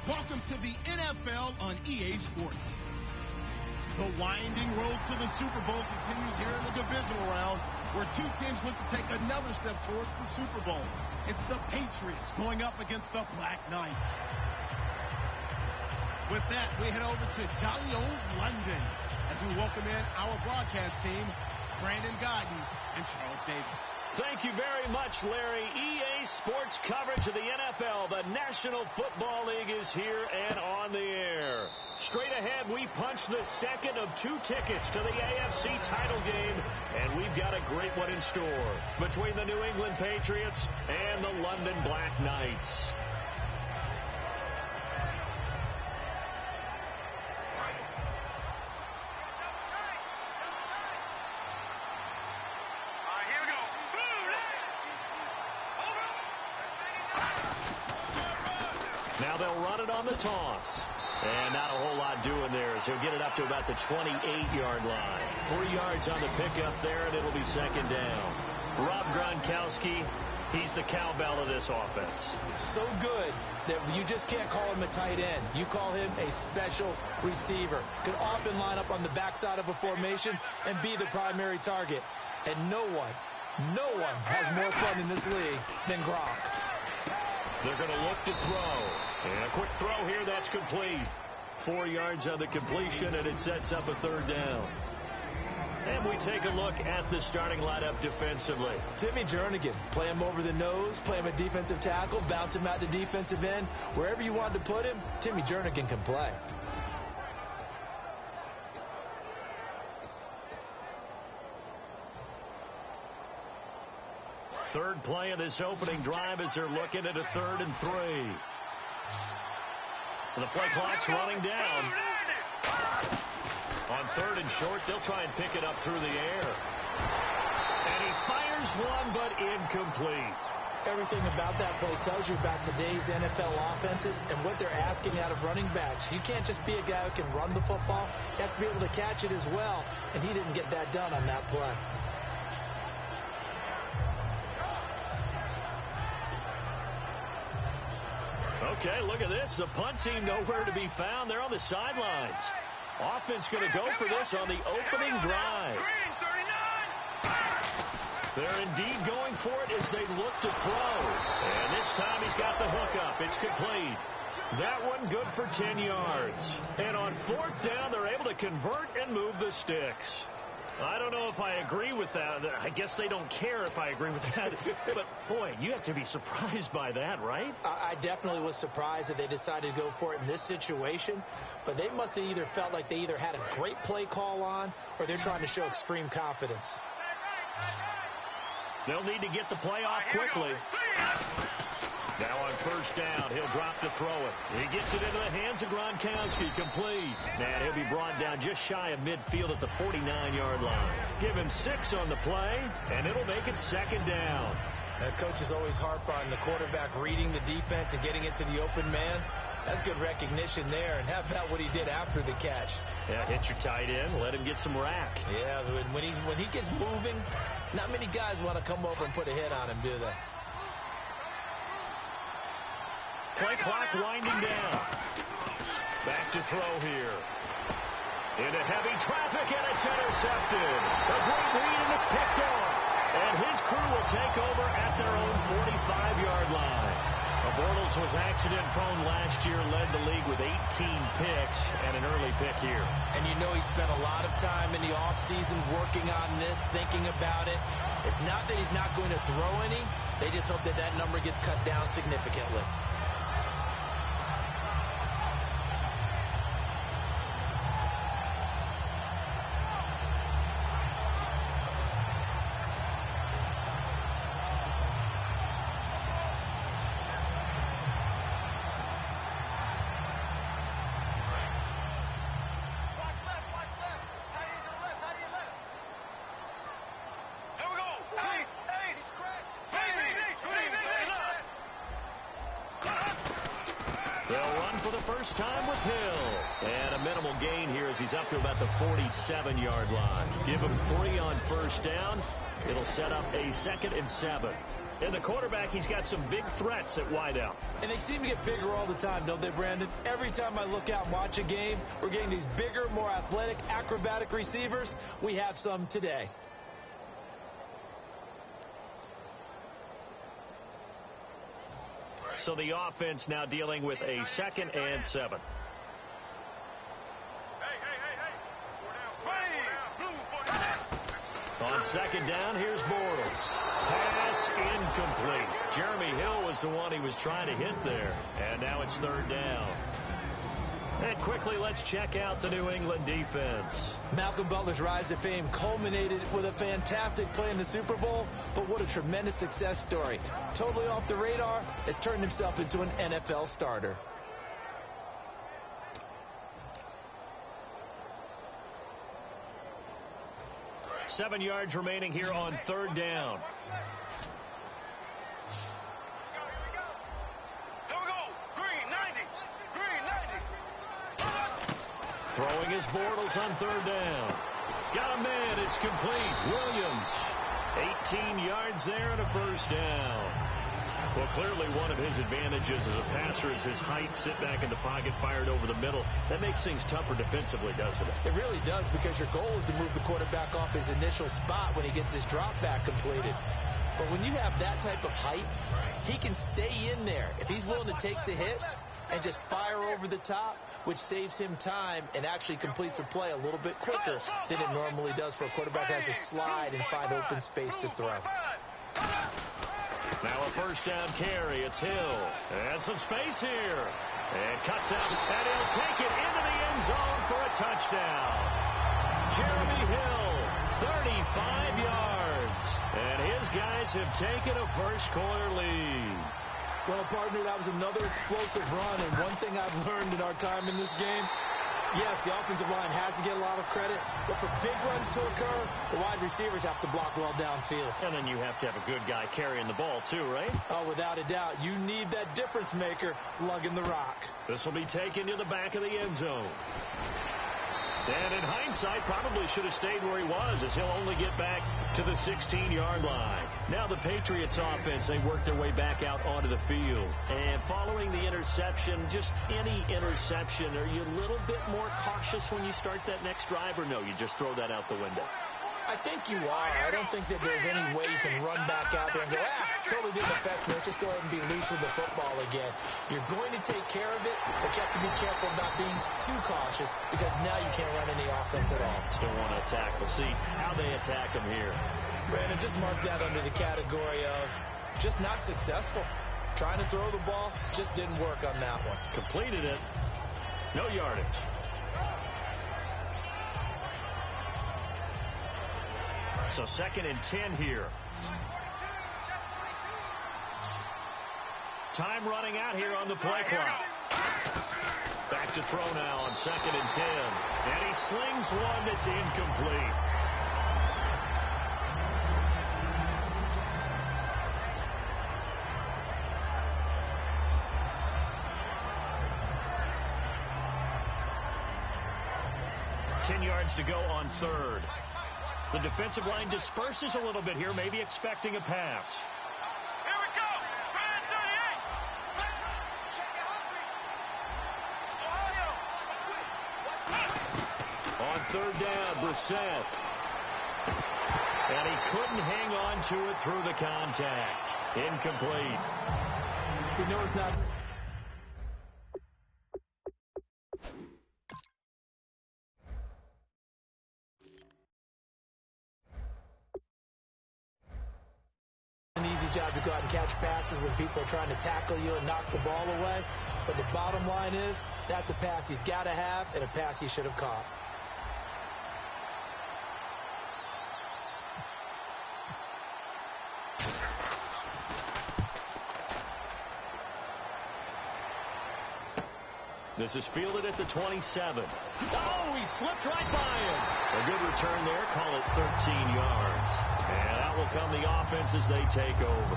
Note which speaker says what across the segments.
Speaker 1: Welcome to the NFL on EA Sports. The winding road to the Super Bowl continues here in the divisional round, where two teams look to take another step towards the Super Bowl. It's the Patriots going up against the Black Knights. With that, we head over to jolly old London as we welcome in our broadcast team, Brandon Godden and Charles Davis.
Speaker 2: Thank you very much, Larry. EA Sports coverage of the NFL. The National Football League is here and on the air. Straight ahead, we punch the second of two tickets to the AFC title game, and we've got a great one in store between the New England Patriots and the London Black Knights. Now they'll run it on the toss. And not a whole lot doing there as he'll get it up to about the 28-yard line. 3 yards on the pickup there, and it'll be second down. Rob Gronkowski, he's the cowbell of this offense.
Speaker 3: So good that you just can't call him a tight end. You call him a special receiver. Could often line up on the backside of a formation and be the primary target. And no one has more fun in this league than Gronk.
Speaker 2: They're going to look to throw. And a quick throw here, that's complete. 4 yards on the completion, and it sets up a third down. And we take a look at the starting lineup defensively.
Speaker 3: Timmy Jernigan, play him over the nose, play him a defensive tackle, bounce him out to defensive end. Wherever you want to put him, Timmy Jernigan can play.
Speaker 2: Third play of this opening drive as they're looking at a 3rd and 3. The play clock's running down. On 3rd and short, they'll try and pick it up through the air. And he fires one, but incomplete.
Speaker 3: Everything about that play tells you about today's NFL offenses and what they're asking out of running backs. You can't just be a guy who can run the football. You have to be able to catch it as well, and he didn't get that done on that play.
Speaker 2: Okay, look at this. The punt team nowhere to be found. They're on the sidelines. Offense going to go for this on the opening drive. They're indeed going for it as they look to throw. And this time he's got the hook up. It's complete. That one good for 10 yards. And on 4th down, they're able to convert and move the sticks. I don't know if I agree with that. I guess they don't care if I agree with that. But, boy, you have to be surprised by that, right?
Speaker 3: I definitely was surprised that they decided to go for it in this situation. But they must have either felt like they either had a great play call on or they're trying to show extreme confidence.
Speaker 2: They'll need to get the play off quickly. Now on 1st down, he'll drop to throw it. He gets it into the hands of Gronkowski, complete. And he'll be brought down just shy of midfield at the 49-yard line. Give him 6 on the play, and it'll make it 2nd down.
Speaker 3: Coaches always harp on the quarterback reading the defense and getting into the open man. That's good recognition there. And how about what he did after the catch?
Speaker 2: Yeah, hit your tight end, let him get some rack.
Speaker 3: Yeah, when he gets moving, not many guys want to come over and put a hit on him, do they?
Speaker 2: Play clock winding down. Back to throw here. Into heavy traffic, and it's intercepted. A great read, and it's picked off. And his crew will take over at their own 45-yard line. Bortles was accident-prone last year, led the league with 18 picks and an early pick here.
Speaker 3: And you know he spent a lot of time in the offseason working on this, thinking about it. It's not that he's not going to throw any. They just hope that that number gets cut down significantly.
Speaker 2: Time with Hill. And a minimal gain here as he's up to about the 47-yard line. Give him 3 on 1st down. It'll set up a 2nd and 7. And the quarterback, he's got some big threats at wideout.
Speaker 3: And they seem to get bigger all the time, don't they, Brandon? Every time I look out and watch a game, we're getting these bigger, more athletic, acrobatic receivers. We have some today.
Speaker 2: So the offense now dealing with a 2nd and 7. On 2nd down, here's Bortles. Pass incomplete. Jeremy Hill was the one he was trying to hit there. And now it's 3rd down. And quickly, let's check out the New England defense.
Speaker 3: Malcolm Butler's rise to fame culminated with a fantastic play in the Super Bowl, but what a tremendous success story. Totally off the radar, has turned himself into an NFL starter.
Speaker 2: Seven yards remaining here on 3rd down. Throwing his Bortles on 3rd down. Got a man. It's complete. Williams. 18 yards there and a 1st down. Well, clearly one of his advantages as a passer is his height. Sit back in the pocket, fired over the middle. That makes things tougher defensively, doesn't it?
Speaker 3: It really does, because your goal is to move the quarterback off his initial spot when he gets his drop back completed. But when you have that type of height, he can stay in there if he's willing to take the hits and just fire over the top, which saves him time and actually completes a play a little bit quicker than it normally does for a quarterback who has to slide and find open space to throw.
Speaker 2: Now a 1st down carry. It's Hill. And some space here. And cuts out. And he'll take it into the end zone for a touchdown. Jeremy Hill, 35 yards. And his guys have taken a first-quarter lead.
Speaker 3: Well, partner, that was another explosive run. And one thing I've learned in our time in this game, yes, the offensive line has to get a lot of credit, but for big runs to occur, the wide receivers have to block well downfield.
Speaker 2: And then you have to have a good guy carrying the ball too, right?
Speaker 3: Oh, without a doubt. You need that difference maker lugging the rock.
Speaker 2: This will be taken to the back of the end zone. And in hindsight, probably should have stayed where he was, as he'll only get back to the 16-yard line. Now the Patriots offense, they work their way back out onto the field. And following the interception, just any interception, are you a little bit more cautious when you start that next drive, or no, you just throw that out the window?
Speaker 3: I think you are. I don't think that there's any way you can run back out there and go, totally didn't affect me. Let's just go ahead and be loose with the football again. You're going to take care of it, but you have to be careful about being too cautious, because now you can't run any offense at all.
Speaker 2: Still want to attack. We'll see how they attack him here.
Speaker 3: Brandon, just mark that under the category of just not successful. Trying to throw the ball just didn't work on that one.
Speaker 2: Completed it. No yardage. So 2nd and 10 here. Time running out here on the play clock. Back to throw now on 2nd and 10. And he slings one that's incomplete. To go on 3rd. The defensive line disperses a little bit here, maybe expecting a pass.
Speaker 4: Here we go. Brand 38.
Speaker 2: On 3rd down, Brissett. And he couldn't hang on to it through the contact. Incomplete.
Speaker 3: You know it's not... job to go out and catch passes when people are trying to tackle you and knock the ball away. But the bottom line is, that's a pass he's got to have and a pass he should have caught.
Speaker 2: This is fielded at the 27. Oh, he slipped right by him. A good return there. Call it 13 yards. And out will come the offense as they take over.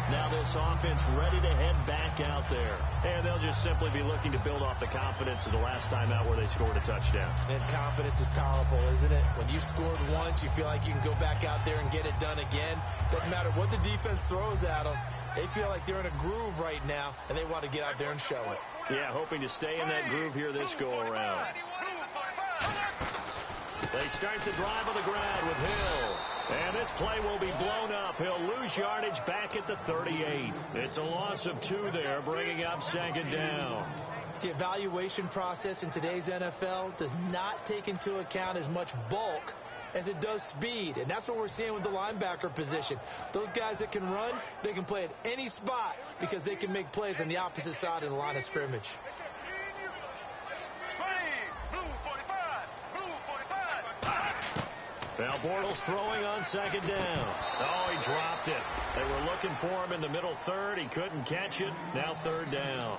Speaker 2: Now this offense ready to head back out there. And they'll just simply be looking to build off the confidence of the last time out where they scored a touchdown.
Speaker 3: And confidence is powerful, isn't it? When you've scored once, you feel like you can go back out there and get it done again. Doesn't matter what the defense throws at them. They feel like they're in a groove right now, and they want to get out there and show it.
Speaker 2: Yeah, hoping to stay in that groove here this go-around. They start the drive on the ground with Hill. And this play will be blown up. He'll lose yardage back at the 38. It's a loss of 2 there, bringing up second down.
Speaker 3: The evaluation process in today's NFL does not take into account as much bulk as it does speed. And that's what we're seeing with the linebacker position. Those guys that can run, they can play at any spot because they can make plays on the opposite side of the line of scrimmage.
Speaker 2: Now Bortles throwing on second down. Oh, he dropped it. They were looking for him in the middle third. He couldn't catch it. Now third down.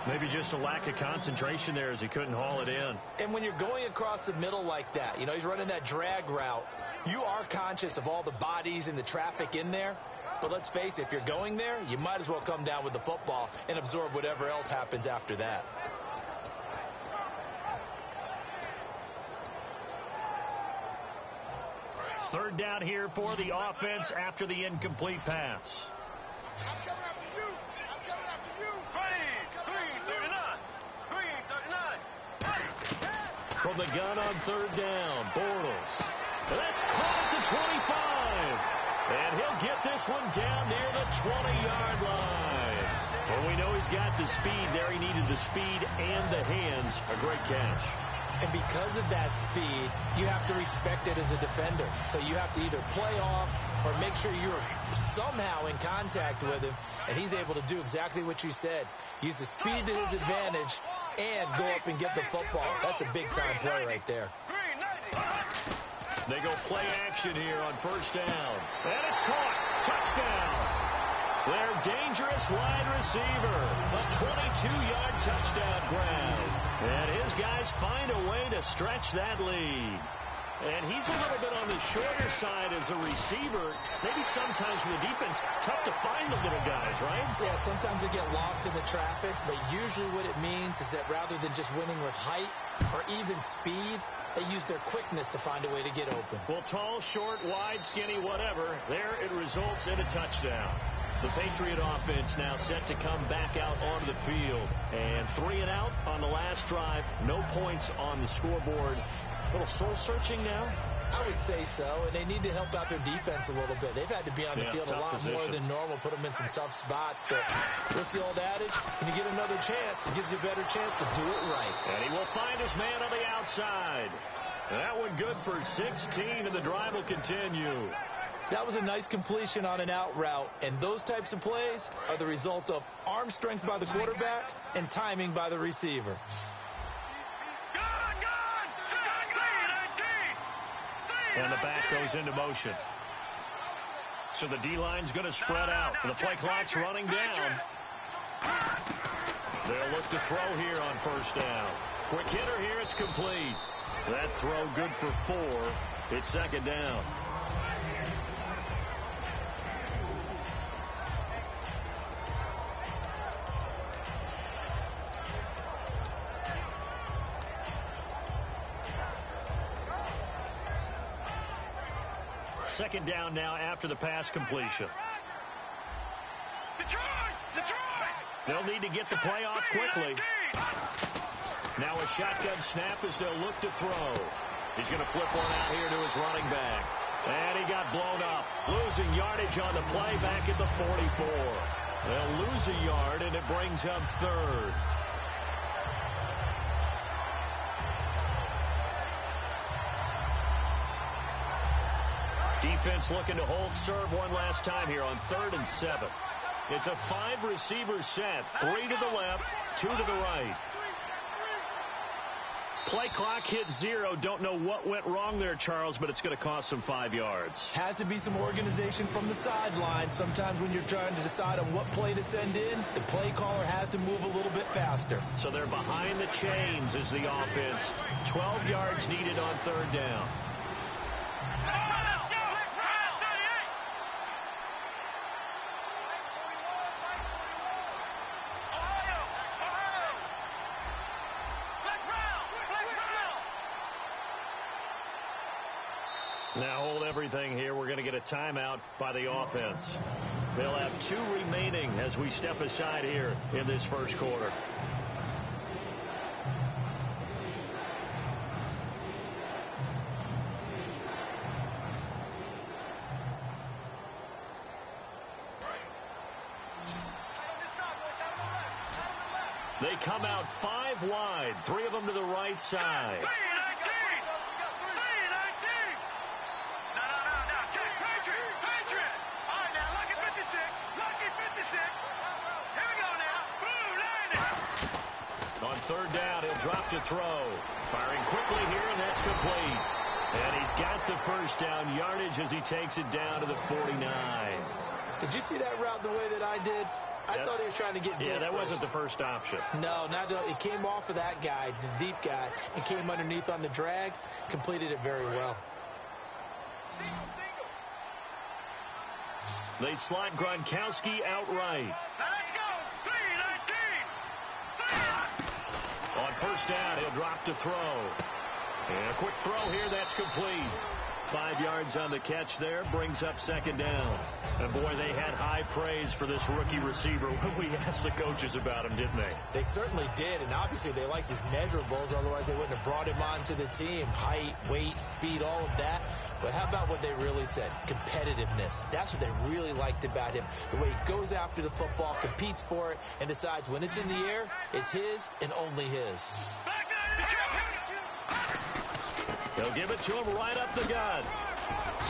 Speaker 2: Maybe just a lack of concentration there as he couldn't haul it in.
Speaker 3: And when you're going across the middle like that, you know, he's running that drag route, you are conscious of all the bodies and the traffic in there. But let's face it, if you're going there, you might as well come down with the football and absorb whatever else happens after that.
Speaker 2: Third down here for the offense after the incomplete pass.
Speaker 4: I'm coming after you. I'm coming after you. Green 39.
Speaker 2: From the gun on third down, Bortles. That's caught at the 25. And he'll get this one down near the 20-yard line. Well, we know he's got the speed there. He needed the speed and the hands. A great catch.
Speaker 3: And because of that speed, you have to respect it as a defender. So you have to either play off or make sure you're somehow in contact with him. And he's able to do exactly what you said. Use the speed to his advantage and go up and get the football. That's a big-time play right there.
Speaker 2: They go play action here on first down. And it's caught. Touchdown. Their dangerous wide receiver. A 22-yard touchdown grab. And his guys find a way to stretch that lead. And he's a little bit on the shorter side as a receiver. Maybe sometimes for the defense, tough to find the little guys, right?
Speaker 3: Yeah, sometimes they get lost in the traffic. But usually what it means is that rather than just winning with height or even speed, they use their quickness to find a way to get open.
Speaker 2: Well, tall, short, wide, skinny, whatever. There it results in a touchdown. The Patriot offense now set to come back out onto the field. And 3 and out on the last drive. No points on the scoreboard. A little soul-searching now?
Speaker 3: I would say so, and they need to help out their defense a little bit. They've had to be on the field a lot more than normal, put them in some tough spots. But what's the old adage? When you get another chance, it gives you a better chance to do it right.
Speaker 2: And he will find his man on the outside. That one good for 16, and the drive will continue.
Speaker 3: That was a nice completion on an out route, and those types of plays are the result of arm strength by the quarterback and timing by the receiver.
Speaker 2: And the back goes into motion. So the D-line's going to spread out. The play clock's running down. They'll look to throw here on first down. Quick hitter here, it's complete. That throw good for 4. It's second down. Second down now after the pass completion. They'll need to get the play off quickly. Now a shotgun snap as they'll look to throw. He's going to flip one out here to his running back. And he got blown up. Losing yardage on the play back at the 44. They'll lose a yard, and it brings up third. Defense looking to hold serve one last time here on 3rd and 7. It's a 5-receiver set. 3 to the left, 2 to the right. Play clock hit 0. Don't know what went wrong there, Charles, but it's going to cost them 5 yards.
Speaker 3: Has to be some organization from the sideline. Sometimes when you're trying to decide on what play to send in, the play caller has to move a little bit faster.
Speaker 2: So they're behind the chains as the offense. 12 yards needed on 3rd down. Now hold everything here. We're going to get a timeout by the offense. They'll have 2 remaining as we step aside here in this first quarter. They come out 5 wide, 3 of them to the right side. On third down, he'll drop to throw. Firing quickly here, and that's complete. And he's got the first down yardage as he takes it down to the 49.
Speaker 3: Did you see that route the way that I did? I thought he was trying to get deep.
Speaker 2: Yeah, that
Speaker 3: first.
Speaker 2: wasn't the first option.
Speaker 3: No, it came off of that guy, the deep guy, and came underneath on the drag, completed it very well.
Speaker 2: They slot Gronkowski outright.
Speaker 4: Now let's go. 3-19.
Speaker 2: On first down, he'll drop to throw. And a quick throw here, that's complete. 5 yards on the catch there, brings up second down. And boy, they had high praise for this rookie receiver when we asked the coaches about him, didn't they?
Speaker 3: They certainly did, and obviously they liked his measurables, otherwise they wouldn't have brought him onto the team. Height, weight, speed, all of that. But how about what they really said? Competitiveness. That's what they really liked about him. The way he goes after the football, competes for it, and decides when it's in the air, it's his and only his.
Speaker 2: They'll give it to him right up the gut.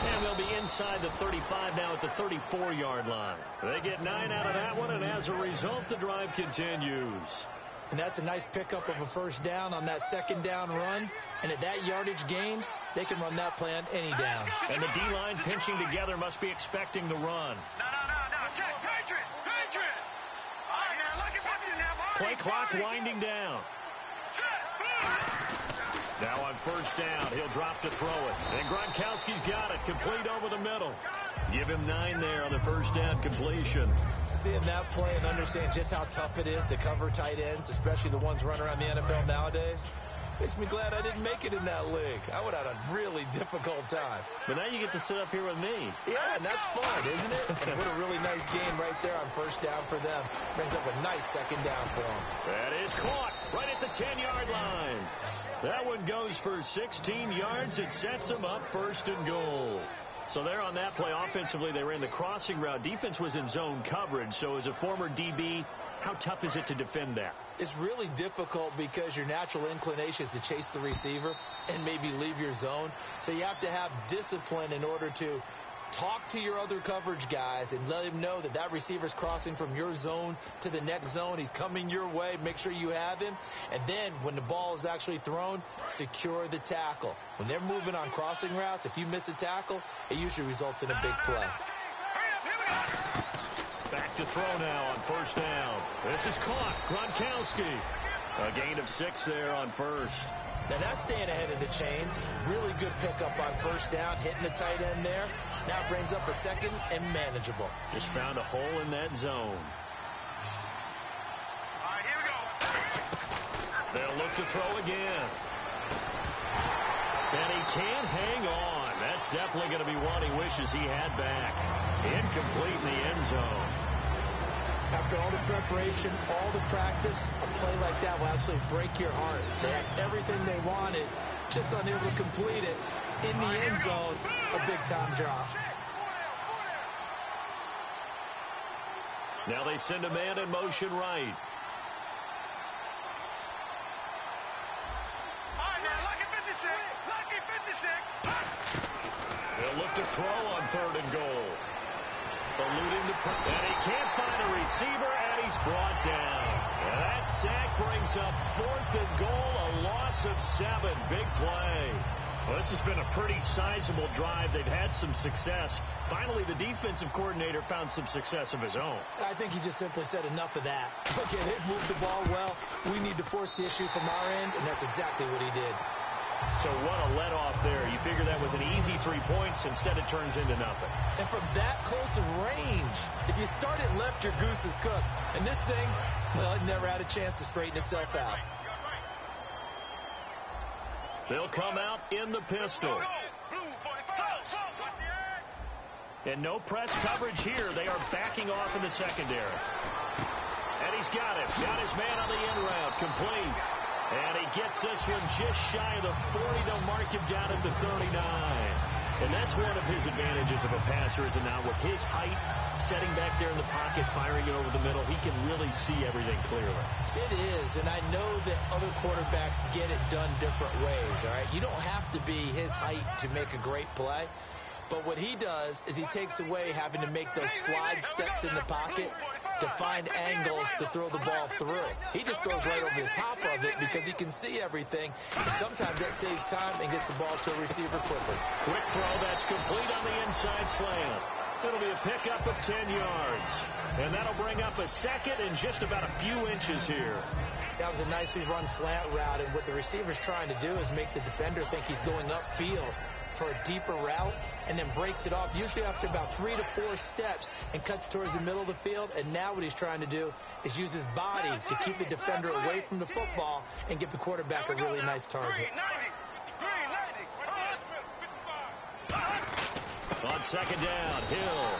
Speaker 2: And they'll be inside the 35 now at the 34-yard line. They get 9 out of that one, and as a result, the drive continues.
Speaker 3: And that's a nice pickup of a first down on that second down run. And at that yardage gain, they can run that play on any down.
Speaker 2: And the D-line pinching together must be expecting the run. Play clock winding down. Now on first down, he'll drop to throw it. And Gronkowski's got it, complete over the middle. Give him 9 there on the first down completion.
Speaker 3: Seeing that play and understand just how tough it is to cover tight ends, especially the ones running around the NFL nowadays, makes me glad I didn't make it in that league. I would have had a really difficult time.
Speaker 2: But now you get to sit up here with me.
Speaker 3: Yeah, and that's fun, isn't it? And what a really nice game right there on first down for them. Brings up a nice second down for them.
Speaker 2: That is caught right at the 10-yard line. That one goes for 16 yards. It sets them up first and goal. So there on that play, offensively, they ran the crossing route. Defense was in zone coverage. So as a former DB, how tough is it to defend that?
Speaker 3: It's really difficult because your natural inclination is to chase the receiver and maybe leave your zone. So you have to have discipline in order to talk to your other coverage guys and let him know that that receiver's crossing from your zone to the next zone. He's coming your way. Make sure you have him. And then when the ball is actually thrown, secure the tackle. When they're moving on crossing routes, if you miss a tackle, it usually results in a big play.
Speaker 2: Back to throw now on first down. This is caught. Gronkowski. A gain of 6 there on first.
Speaker 3: Now that's staying ahead of the chains. Really good pickup on first down, hitting the tight end there. Now it brings up a second and manageable.
Speaker 2: Just found a hole in that zone.
Speaker 4: All right, here we go.
Speaker 2: They'll look to throw again. And he can't hang on. That's definitely going to be one he wishes he had back. Incomplete in the end zone.
Speaker 3: After all the preparation, all the practice, a play like that will absolutely break your heart. They had everything they wanted, just unable to complete it. In the end zone, a big-time drop.
Speaker 2: Now they send a man in motion right.
Speaker 4: All right, now, lucky 56. Lucky 56.
Speaker 2: They'll look to throw on third and goal. Eluding the pressure. And he can't find a receiver, and he's brought down. And that sack brings up fourth and goal, a loss of 7. Big play. Well, this has been a pretty sizable drive. They've had some success. Finally, the defensive coordinator found some success of his own.
Speaker 3: I think he just simply said enough of that. Okay, they've moved the ball well. We need to force the issue from our end, and that's exactly what he did.
Speaker 2: So what a let-off there. You figure that was an easy 3 points. Instead, it turns into nothing.
Speaker 3: And from that close of range, if you start it left, your goose is cooked. And this thing, well, it never had a chance to straighten itself out.
Speaker 2: They'll come out in the pistol.
Speaker 4: Blue 45.
Speaker 2: And no press coverage here. They are backing off in the secondary. And he's got it. Got his man on the in route. Complete. And he gets this one just shy of the 40. They'll mark him down at the 39. And that's one of his advantages of a passer, is now with his height, setting back there in the pocket, firing it over the middle, he can really see everything clearly.
Speaker 3: It is, and I know that other quarterbacks get it done different ways, all right? You don't have to be his height to make a great play. But what he does is he takes away having to make those slide steps in the pocket to find angles to throw the ball through. He just throws right over the top of it because he can see everything. And sometimes that saves time and gets the ball to a receiver quicker.
Speaker 2: Quick throw, that's complete on the inside slant. It'll be a pickup of 10 yards. And that'll bring up a second and just about a few inches here.
Speaker 3: That was a nicely run slant route, and what the receiver's trying to do is make the defender think he's going upfield for a deeper route, and then breaks it off, usually after about 3 to 4 steps, and cuts towards the middle of the field. And now what he's trying to do is use his body to keep the defender away from the football and give the quarterback a really nice target.
Speaker 2: On second down, Hill.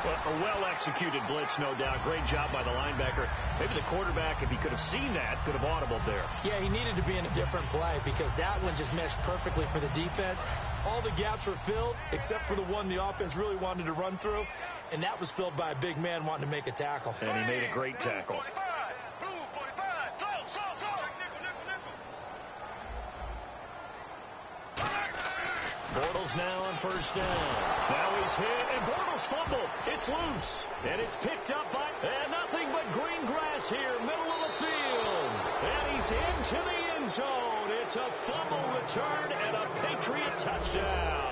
Speaker 2: A well-executed blitz, no doubt. Great job by the linebacker. Maybe the quarterback, if he could have seen that, could have audibled there.
Speaker 3: Yeah, he needed to be in a different play because that one just meshed perfectly for the defense. All the gaps were filled except for the one the offense really wanted to run through, and that was filled by a big man wanting to make a tackle.
Speaker 2: And he made a great tackle. Bortles now on first down. Now he's hit, and Bortles fumbled. It's loose, and it's picked up by, and nothing but green grass here, middle of the field. And he's into the end zone. It's a fumble return and a Patriot touchdown.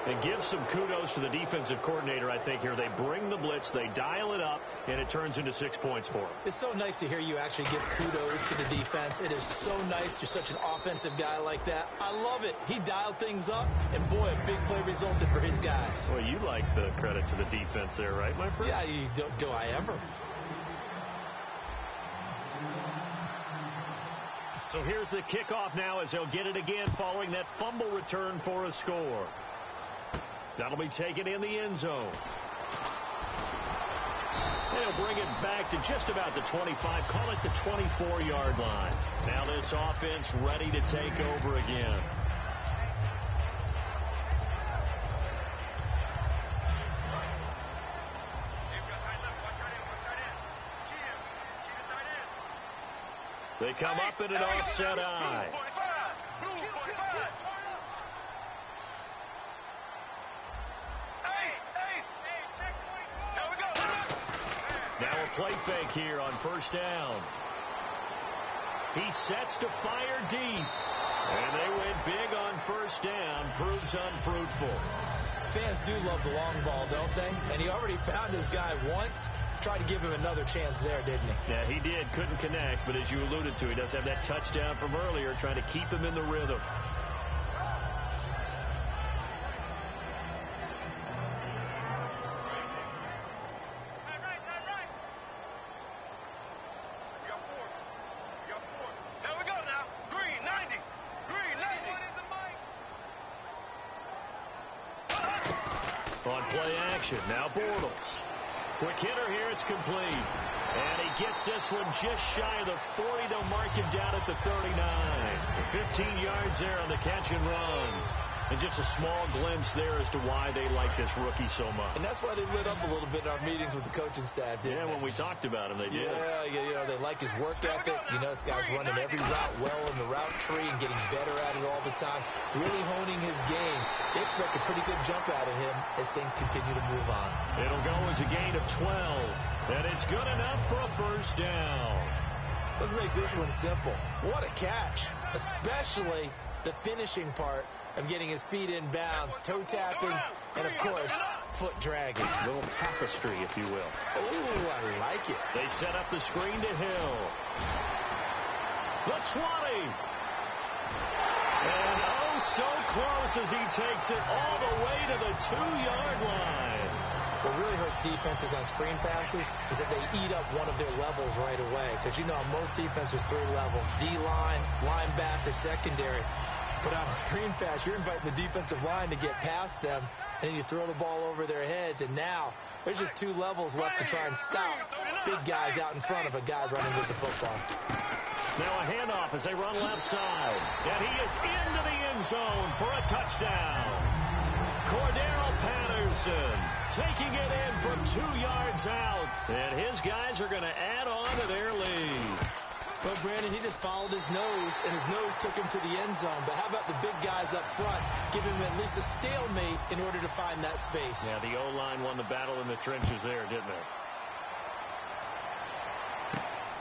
Speaker 2: And give some kudos to the defensive coordinator, I think, here. They bring the blitz, they dial it up, and it turns into 6 points for them.
Speaker 3: It's so nice to hear you actually give kudos to the defense. It is so nice. You're such an offensive guy like that. I love it. He dialed things up, and boy, a big play resulted for his guys.
Speaker 2: Well, you like the credit to the defense there, right, my friend?
Speaker 3: Yeah, do I ever?
Speaker 2: So here's the kickoff now as they'll get it again following that fumble return for a score. That'll be taken in the end zone. They'll bring it back to just about the 25, call it the 24-yard line. Now this offense ready to take over again. They come up in an offset eye. Now a play fake here on first down. He sets to fire deep. And they went big on first down. Proves unfruitful.
Speaker 3: Fans do love the long ball, don't they? And he already found his guy once. Tried to give him another chance there, didn't he?
Speaker 2: Yeah, he did. Couldn't connect. But as you alluded to, he does have that touchdown from earlier, trying to keep him in the rhythm. On play action, now Bortles. Quick hitter here, it's complete. And he gets this one just shy of the 40. They'll mark him down at the 39. 15 yards there on the catch and run. And just a small glimpse there as to why they like this rookie so much.
Speaker 3: And that's why they lit up a little bit in our meetings with the coaching staff, didn't they?
Speaker 2: When we talked about him, they did.
Speaker 3: Yeah, they like his work ethic. You know, this guy's running every route well in the route tree and getting better at it all the time. Really honing his game. They expect a pretty good jump out of him as things continue to move on.
Speaker 2: It'll go as a gain of 12. And it's good enough for a first down.
Speaker 3: Let's make this one simple. What a catch, especially the finishing part of getting his feet in bounds, toe tapping, and, of course, foot dragging.
Speaker 2: A little tapestry, if you will.
Speaker 3: Oh, I like it.
Speaker 2: They set up the screen to Hill. The 20. And oh, so close as he takes it all the way to the 2-yard line.
Speaker 3: What really hurts defenses on screen passes is that they eat up one of their levels right away. Because, you know, most defenses 3 levels, D-line, linebacker, secondary. But on a screen pass, you're inviting the defensive line to get past them, and you throw the ball over their heads, and now there's just 2 levels left to try and stop big guys out in front of a guy running with the football.
Speaker 2: Now a handoff as they run left side. And he is into the end zone for a touchdown. Cordero Patterson taking it in from 2 yards out. And his guys are going to add on to their lead.
Speaker 3: Well, Brandon, he just followed his nose, and his nose took him to the end zone. But how about the big guys up front, giving him at least a stalemate in order to find that space?
Speaker 2: Yeah, the O-line won the battle in the trenches there, didn't it?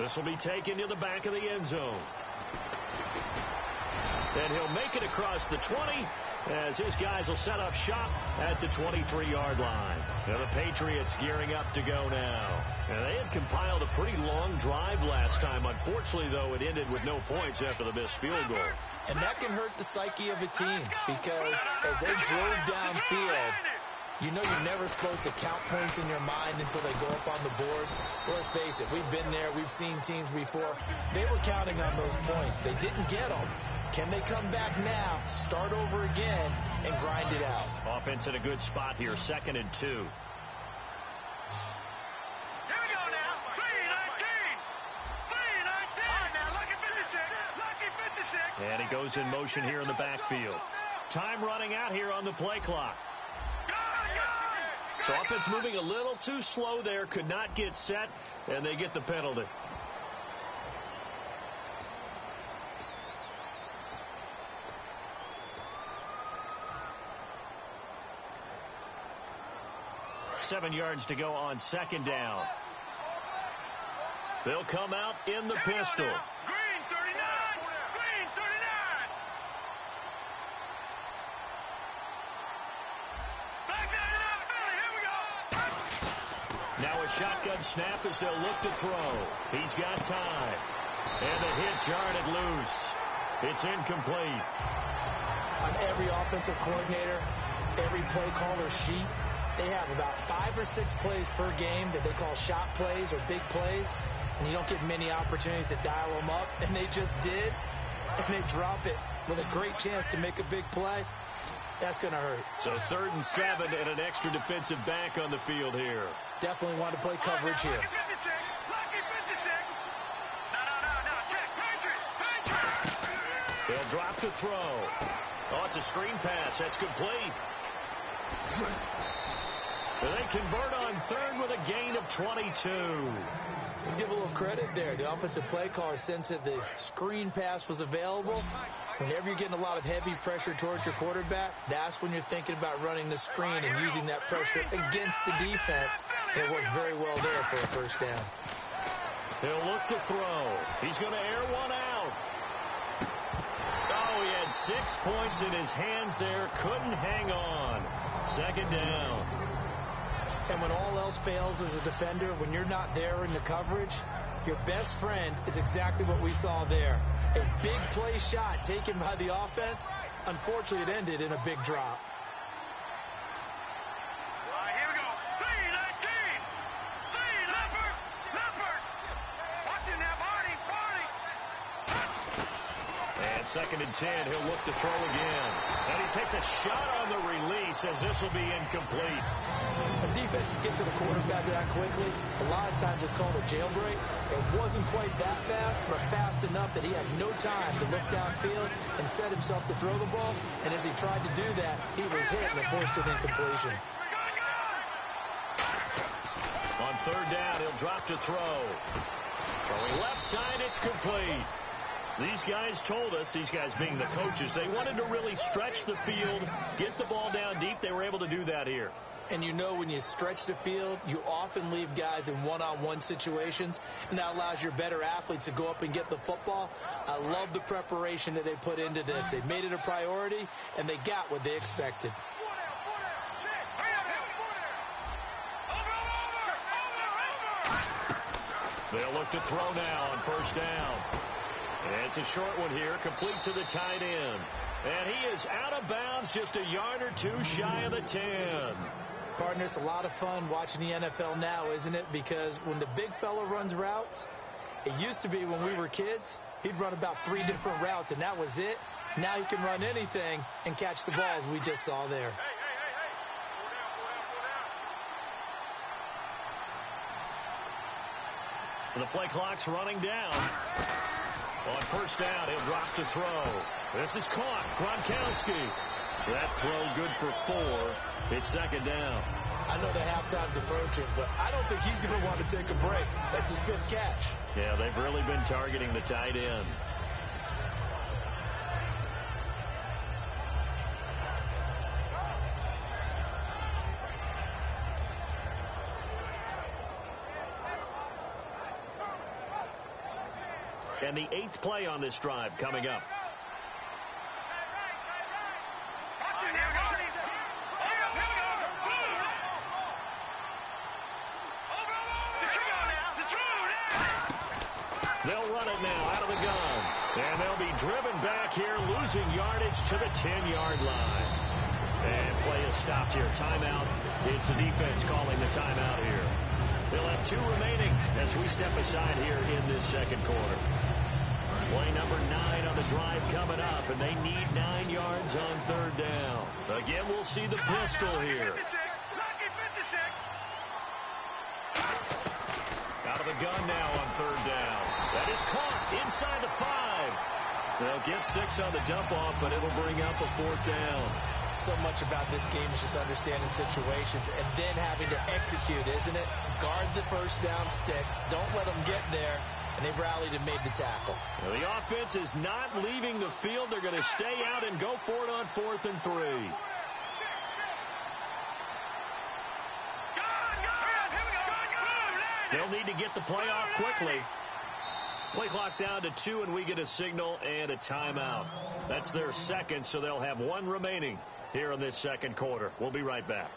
Speaker 2: This will be taken to the back of the end zone. And he'll make it across the 20 as his guys will set up shop at the 23-yard line. Now the Patriots gearing up to go now. And they had compiled a pretty long drive last time. Unfortunately, though, it ended with no points after the missed field goal.
Speaker 3: And that can hurt the psyche of a team because as they drove downfield, you know you're never supposed to count points in your mind until they go up on the board. Well, let's face it, we've been there. We've seen teams before. They were counting on those points. They didn't get them. Can they come back now, start over again, and grind it out?
Speaker 2: Offense in a good spot here, 2nd and 2.
Speaker 4: Here we go now. 3-19. 3-19. Oh, now, lucky 56. Lucky 56.
Speaker 2: And he goes in motion here in the backfield. Time running out here on the play clock. So offense moving a little too slow there, could not get set, and they get the penalty. Seven yards to go on 2nd down. They'll come out in the pistol.
Speaker 4: Green 39. Green 39. Back that up, Philly. Here we go.
Speaker 2: Now a shotgun snap as they'll look to throw. He's got time. And the hit jarred it loose. It's incomplete.
Speaker 3: On every offensive coordinator, every play caller sheet, they have about 5 or 6 plays per game that they call shot plays or big plays, and you don't get many opportunities to dial them up, and they just did, and they drop it with a great chance to make a big play. That's going to hurt.
Speaker 2: So 3rd and 7 and an extra defensive back on the field here.
Speaker 3: Definitely want to play coverage here.
Speaker 4: Lucky 56. Lucky 56. No. Check. Patriot.
Speaker 2: They'll drop to throw. Oh, it's a screen pass. That's complete. They convert on 3rd with a gain of 22.
Speaker 3: Let's give a little credit there. The offensive play caller, since that the screen pass was available, whenever you're getting a lot of heavy pressure towards your quarterback, that's when you're thinking about running the screen and using that pressure against the defense. It worked very well there for a 1st down.
Speaker 2: He'll look to throw. He's going to air one out. Oh, he had 6 points in his hands there. Couldn't hang on. 2nd down.
Speaker 3: And when all else fails as a defender, when you're not there in the coverage, your best friend is exactly what we saw there. A big play shot taken by the offense. Unfortunately, it ended in a big drop.
Speaker 4: All right, here we go. 3-19. 3, Leopard. Watch him now, Barney.
Speaker 2: And 2nd and 10, he'll look to throw again. And he takes a shot on the release as this will be incomplete.
Speaker 3: When defenses get to the quarterback that quickly, a lot of times it's called a jailbreak. It wasn't quite that fast, but fast enough that he had no time to look downfield and set himself to throw the ball. And as he tried to do that, he was hit and forced an incompletion.
Speaker 2: On 3rd down, he'll drop to throw. Throwing left side, it's complete. These guys told us, these guys being the coaches, they wanted to really stretch the field, get the ball down deep. They were able to do that here.
Speaker 3: And you know when you stretch the field, you often leave guys in one-on-one situations, and that allows your better athletes to go up and get the football. I love the preparation that they put into this. They made it a priority, and they got what they expected.
Speaker 2: They'll look to throw now on 1st down. And it's a short one here, complete to the tight end. And he is out of bounds, just a yard or 2 shy of the 10.
Speaker 3: Partner, it's a lot of fun watching the NFL now, isn't it? Because when the big fella runs routes, it used to be when we were kids, he'd run about 3 different routes, and that was it. Now he can run anything and catch the balls we just saw there.
Speaker 2: The play clock's running down. On first down, he'll drop to throw. This is caught. Gronkowski. That throw good for 4. It's second down.
Speaker 3: I know the halftime's approaching, but I don't think he's going to want to take a break. That's his 5th catch.
Speaker 2: Yeah, they've really been targeting the tight end. And the 8th play on this drive coming up. They'll run it now out of the gun. And they'll be driven back here, losing yardage to the 10-yard line. And play is stopped here. Timeout. It's the defense calling the timeout here. They'll have 2 remaining as we step aside here in this second quarter. Play number 9 on the drive coming up, and they need 9 yards on third down. Again, we'll see the pistol here. Out of the gun now on third down. That is caught inside the 5. They'll get 6 on the dump off, but it'll bring up a 4th down.
Speaker 3: So much about this game is just understanding situations and then having to execute, isn't it? Guard the first down sticks. Don't let them get there. And they've rallied and made the tackle.
Speaker 2: Now the offense is not leaving the field. They're going to stay out and go for it on 4th and 3. They'll need to get the play off quickly. Play clock down to 2, and we get a signal and a timeout. That's their second, so they'll have 1 remaining here in this second quarter. We'll be right back.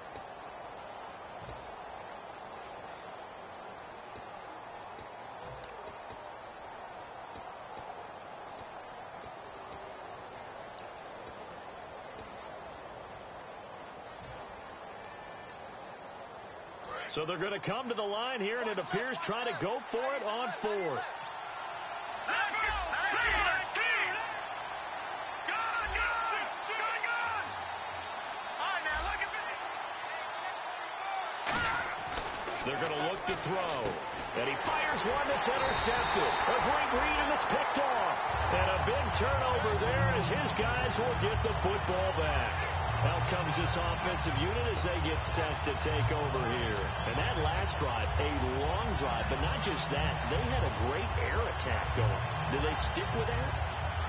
Speaker 2: So they're going to come to the line here, and it appears trying to go for it on 4th. They're going to look to throw. And he fires one that's intercepted. A great read, and it's picked off. And a big turnover there as his guys will get the football back. Out comes this offensive unit as they get set to take over here. And that last drive, a long drive, but not just that. They had a great air attack going. Do they stick with that?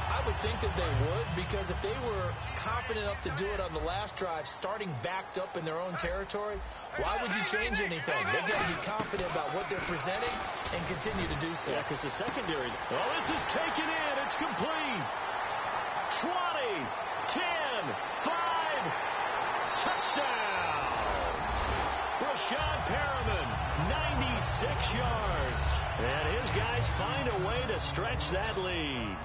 Speaker 3: I would think that they would, because if they were confident enough to do it on the last drive, starting backed up in their own territory, why would you change anything? They've got to be confident about what they're presenting and continue to do so.
Speaker 2: Yeah, because the secondary, this is taken in. It's complete. 20, 10, 5, touchdown. Rashad Perriman, 96 yards. And his guys find a way to stretch that lead.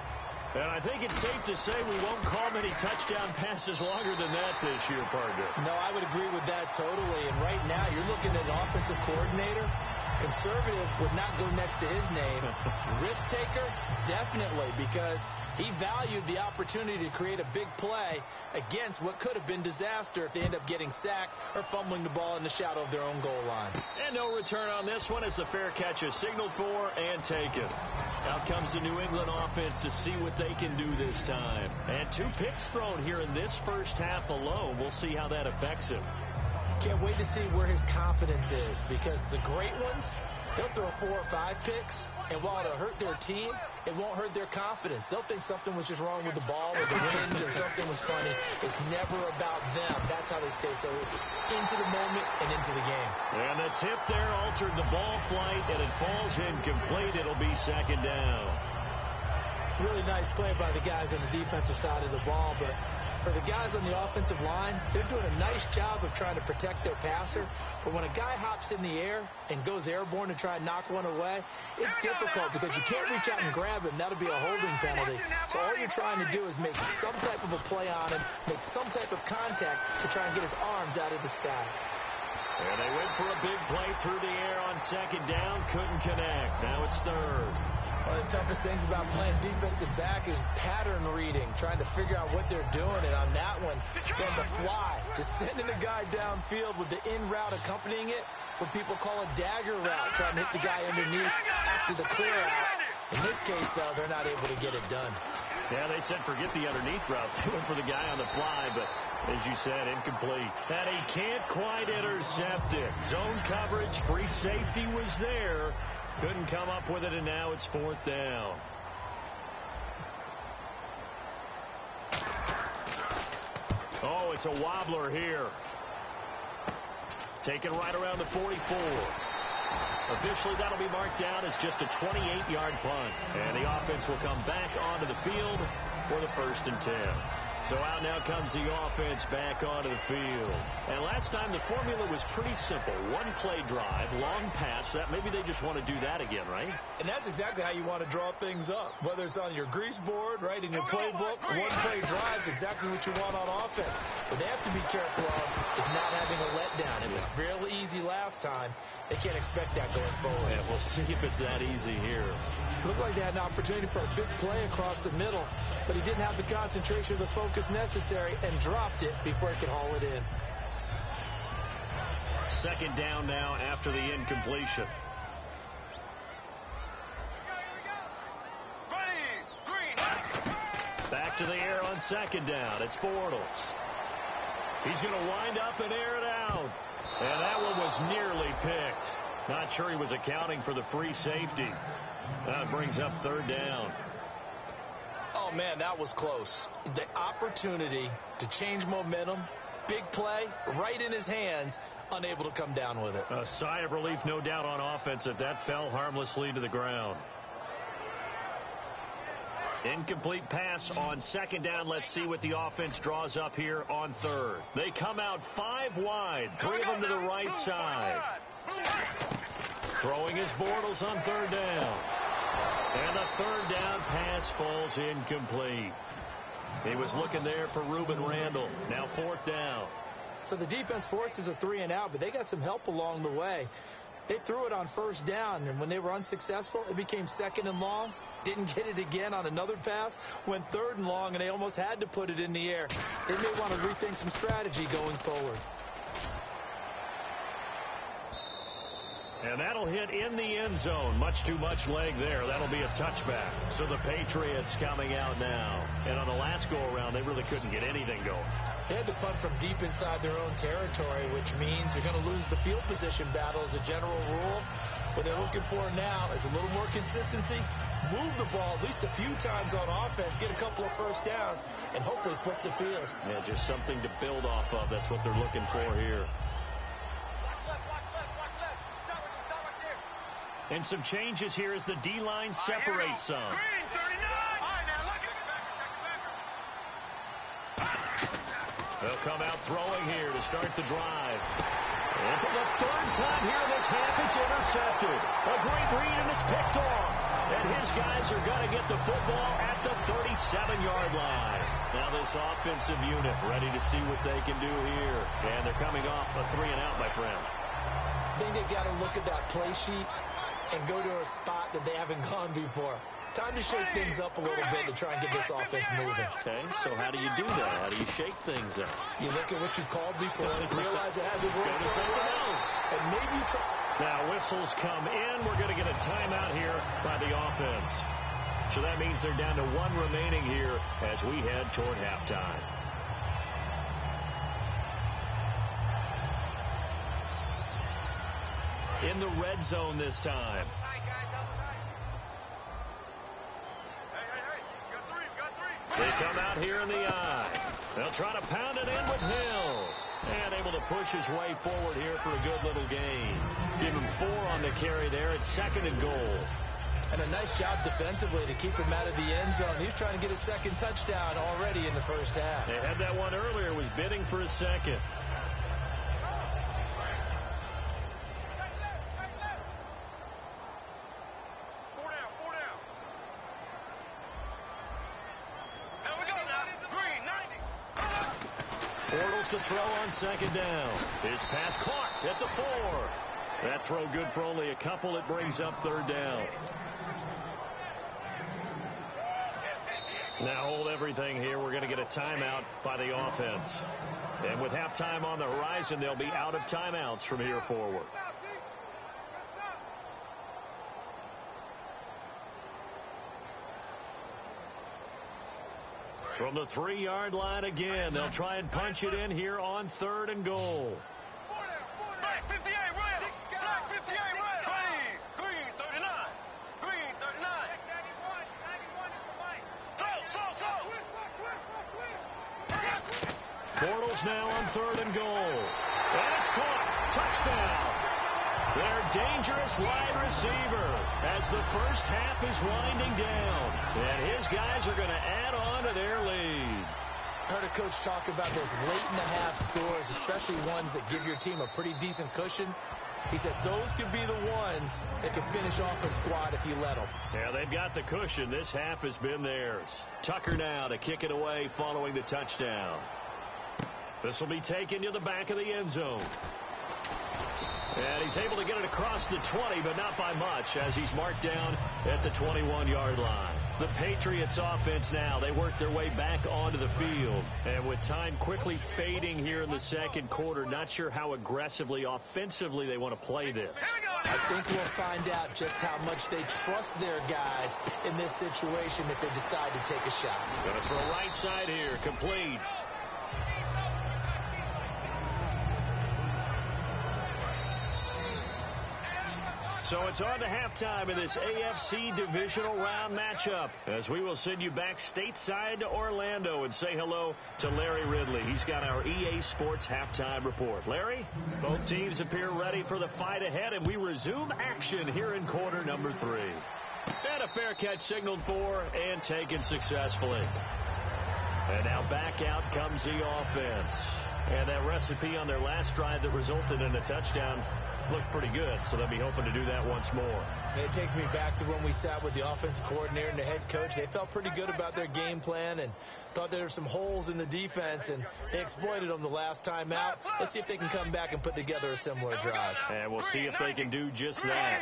Speaker 2: And I think it's safe to say we won't call many touchdown passes longer than that this year, partner.
Speaker 3: No, I would agree with that totally. And right now, you're looking at an offensive coordinator. Conservative would not go next to his name. Risk taker, definitely, because he valued the opportunity to create a big play against what could have been disaster if they end up getting sacked or fumbling the ball in the shadow of their own goal line.
Speaker 2: And no return on this one as the fair catch is signaled for and taken. Out comes the New England offense to see what they can do this time. And 2 picks thrown here in this first half alone. We'll see how that affects him.
Speaker 3: Can't wait to see where his confidence is, because the great ones, they'll throw 4 or 5 picks, and while it'll hurt their team, it won't hurt their confidence. They'll think something was just wrong with the ball or the wind or something was funny. It's never about them. That's how they stay so into the moment and into the game.
Speaker 2: And the tip there altered the ball flight, and it falls incomplete. It'll be second down.
Speaker 3: Really nice play by the guys on the defensive side of the ball, but for the guys on the offensive line, they're doing a nice job of trying to protect their passer. But when a guy hops in the air and goes airborne to try and knock one away, it's difficult because you can't reach out and grab him. That'll be a holding penalty. So all you're trying to do is make some type of a play on him, make some type of contact to try and get his arms out of the sky.
Speaker 2: And they went for a big play through the air on second down. Couldn't connect. Now it's third.
Speaker 3: One of the toughest things about playing defensive back is pattern reading, trying to figure out what they're doing. And on that one, then the fly, just sending a guy downfield with the in route accompanying it, what people call a dagger route, trying to hit the guy underneath after the clear out. In this case, though, they're not able to get it done.
Speaker 2: Yeah, they said forget the underneath route. They went for the guy on the fly, but as you said, incomplete. And he can't quite intercept it. Zone coverage, free safety was there. Couldn't come up with it, and now it's 4th down. Oh, it's a wobbler here. Taken right around the 44. Officially, that'll be marked down as just a 28-yard punt. And the offense will come back onto the field for the 1st and 10. So out now comes the offense back onto the field. And last time the formula was pretty simple. One play drive, long pass. That maybe they just want to do that again, right?
Speaker 3: And that's exactly how you want to draw things up. Whether it's on your grease board, right, in your playbook, one play drive is exactly what you want on offense. What they have to be careful of is not having a letdown. It was fairly easy last time. They can't expect that going forward.
Speaker 2: Yeah, we'll see if it's that easy here.
Speaker 3: It looked like they had an opportunity for a big play across the middle, but he didn't have the concentration or the focus necessary and dropped it before he could haul it in.
Speaker 2: 2nd down now after the incompletion. Back to the air on 2nd down. It's Bortles. He's going to wind up and air it out. And that one was nearly picked. Not sure he was accounting for the free safety. That brings up 3rd down.
Speaker 3: Oh, man, that was close. The opportunity to change momentum, big play, right in his hands, unable to come down with it.
Speaker 2: A sigh of relief, no doubt, on offense if that fell harmlessly to the ground. Incomplete pass on 2nd down. Let's see what the offense draws up here on 3rd. They come out 5 wide, 3 of them to the right side. Throwing his Bortles on 3rd down. And the 3rd down pass falls incomplete. He was looking there for Reuben Randall. Now 4th down.
Speaker 3: So the defense forces a 3 and out, but they got some help along the way. They threw it on 1st down, and when they were unsuccessful, it became 2nd and long. Didn't get it again on another pass. Went 3rd and long, and they almost had to put it in the air. They may want to rethink some strategy going forward.
Speaker 2: And that'll hit in the end zone. Much too much leg there. That'll be a touchback. So the Patriots coming out now. And on the last go-around, they really couldn't get anything going.
Speaker 3: They had to punt from deep inside their own territory, which means they're going to lose the field position battle as a general rule. What they're looking for now is a little more consistency, move the ball at least a few times on offense, get a couple of 1st downs, and hopefully flip the field.
Speaker 2: Yeah, just something to build off of. That's what they're looking for here. And some changes here as the D-line separates some.
Speaker 4: Green, 39. All right, now look at
Speaker 2: They'll come out throwing here to start the drive. And for the 3rd time here this half, it's intercepted. A great read, and it's picked off. And his guys are going to get the football at the 37-yard line. Now this offensive unit ready to see what they can do here. And they're coming off a 3 and out, my friend.
Speaker 3: I think they've got to look at that play sheet and go to a spot that they haven't gone before. Time to shake things up a little bit to try and get this offense moving.
Speaker 2: Okay, so how do you do that? How do you shake things up?
Speaker 3: You look at what you called before and realize it hasn't worked
Speaker 2: Go to something else.
Speaker 3: And maybe you try.
Speaker 2: Now whistles come in. We're going to get a timeout here by the offense. So that means they're down to 1 remaining here as we head toward halftime. In the red zone this time. They come out here in the eye. They'll try to pound it in with Hill. And able to push his way forward here for a good little gain. Give him 4 on the carry there. It's 2nd and goal.
Speaker 3: And a nice job defensively to keep him out of the end zone. He was trying to get his 2nd touchdown already in the 1st half.
Speaker 2: They had that one earlier, was bidding for his 2nd. Bortles to throw on 2nd down. His pass caught at the 4. That throw good for only a couple. It brings up 3rd down. Now hold everything here. We're going to get a timeout by the offense. And with halftime on the horizon, they'll be out of timeouts from here forward. From the 3-yard line again, they'll try and punch it in here on 3rd and goal.
Speaker 4: Black 58, red. Black 58, red. Green 39. Green 39. 91 is the white.
Speaker 2: Bortles now on 3rd and goal. And it's caught. Touchdown. Their dangerous wide receiver as the first half is winding down. And his guys are going to add on to their lead.
Speaker 3: I heard a coach talk about those late-in-the-half scores, especially ones that give your team a pretty decent cushion. He said those could be the ones that could finish off a squad if you let them.
Speaker 2: Yeah, they've got the cushion. This half has been theirs. Tucker now to kick it away following the touchdown. This will be taken to the back of the end zone. And he's able to get it across the 20, but not by much, as he's marked down at the 21-yard line. The Patriots offense now, they work their way back onto the field. And with time quickly fading here in the second quarter, not sure how aggressively, offensively they want to play this.
Speaker 3: I think we'll find out just how much they trust their guys in this situation if they decide to take a shot.
Speaker 2: Going to throw right side here, complete. So it's on to halftime in this AFC divisional round matchup, as we will send you back stateside to Orlando and say hello to Larry Ridley. He's got our EA Sports halftime report. Larry, both teams appear ready for the fight ahead, and we resume action here in quarter number 3. And a fair catch signaled for and taken successfully. And now back out comes the offense. And that recipe on their last drive that resulted in a touchdown looked pretty good, so they'll be hoping to do that once more.
Speaker 3: It takes me back to when we sat with the offensive coordinator and the head coach. They felt pretty good about their game plan and thought there were some holes in the defense, and they exploited them the last time out. Let's see if they can come back and put together a similar drive.
Speaker 2: And we'll see if they can do just that.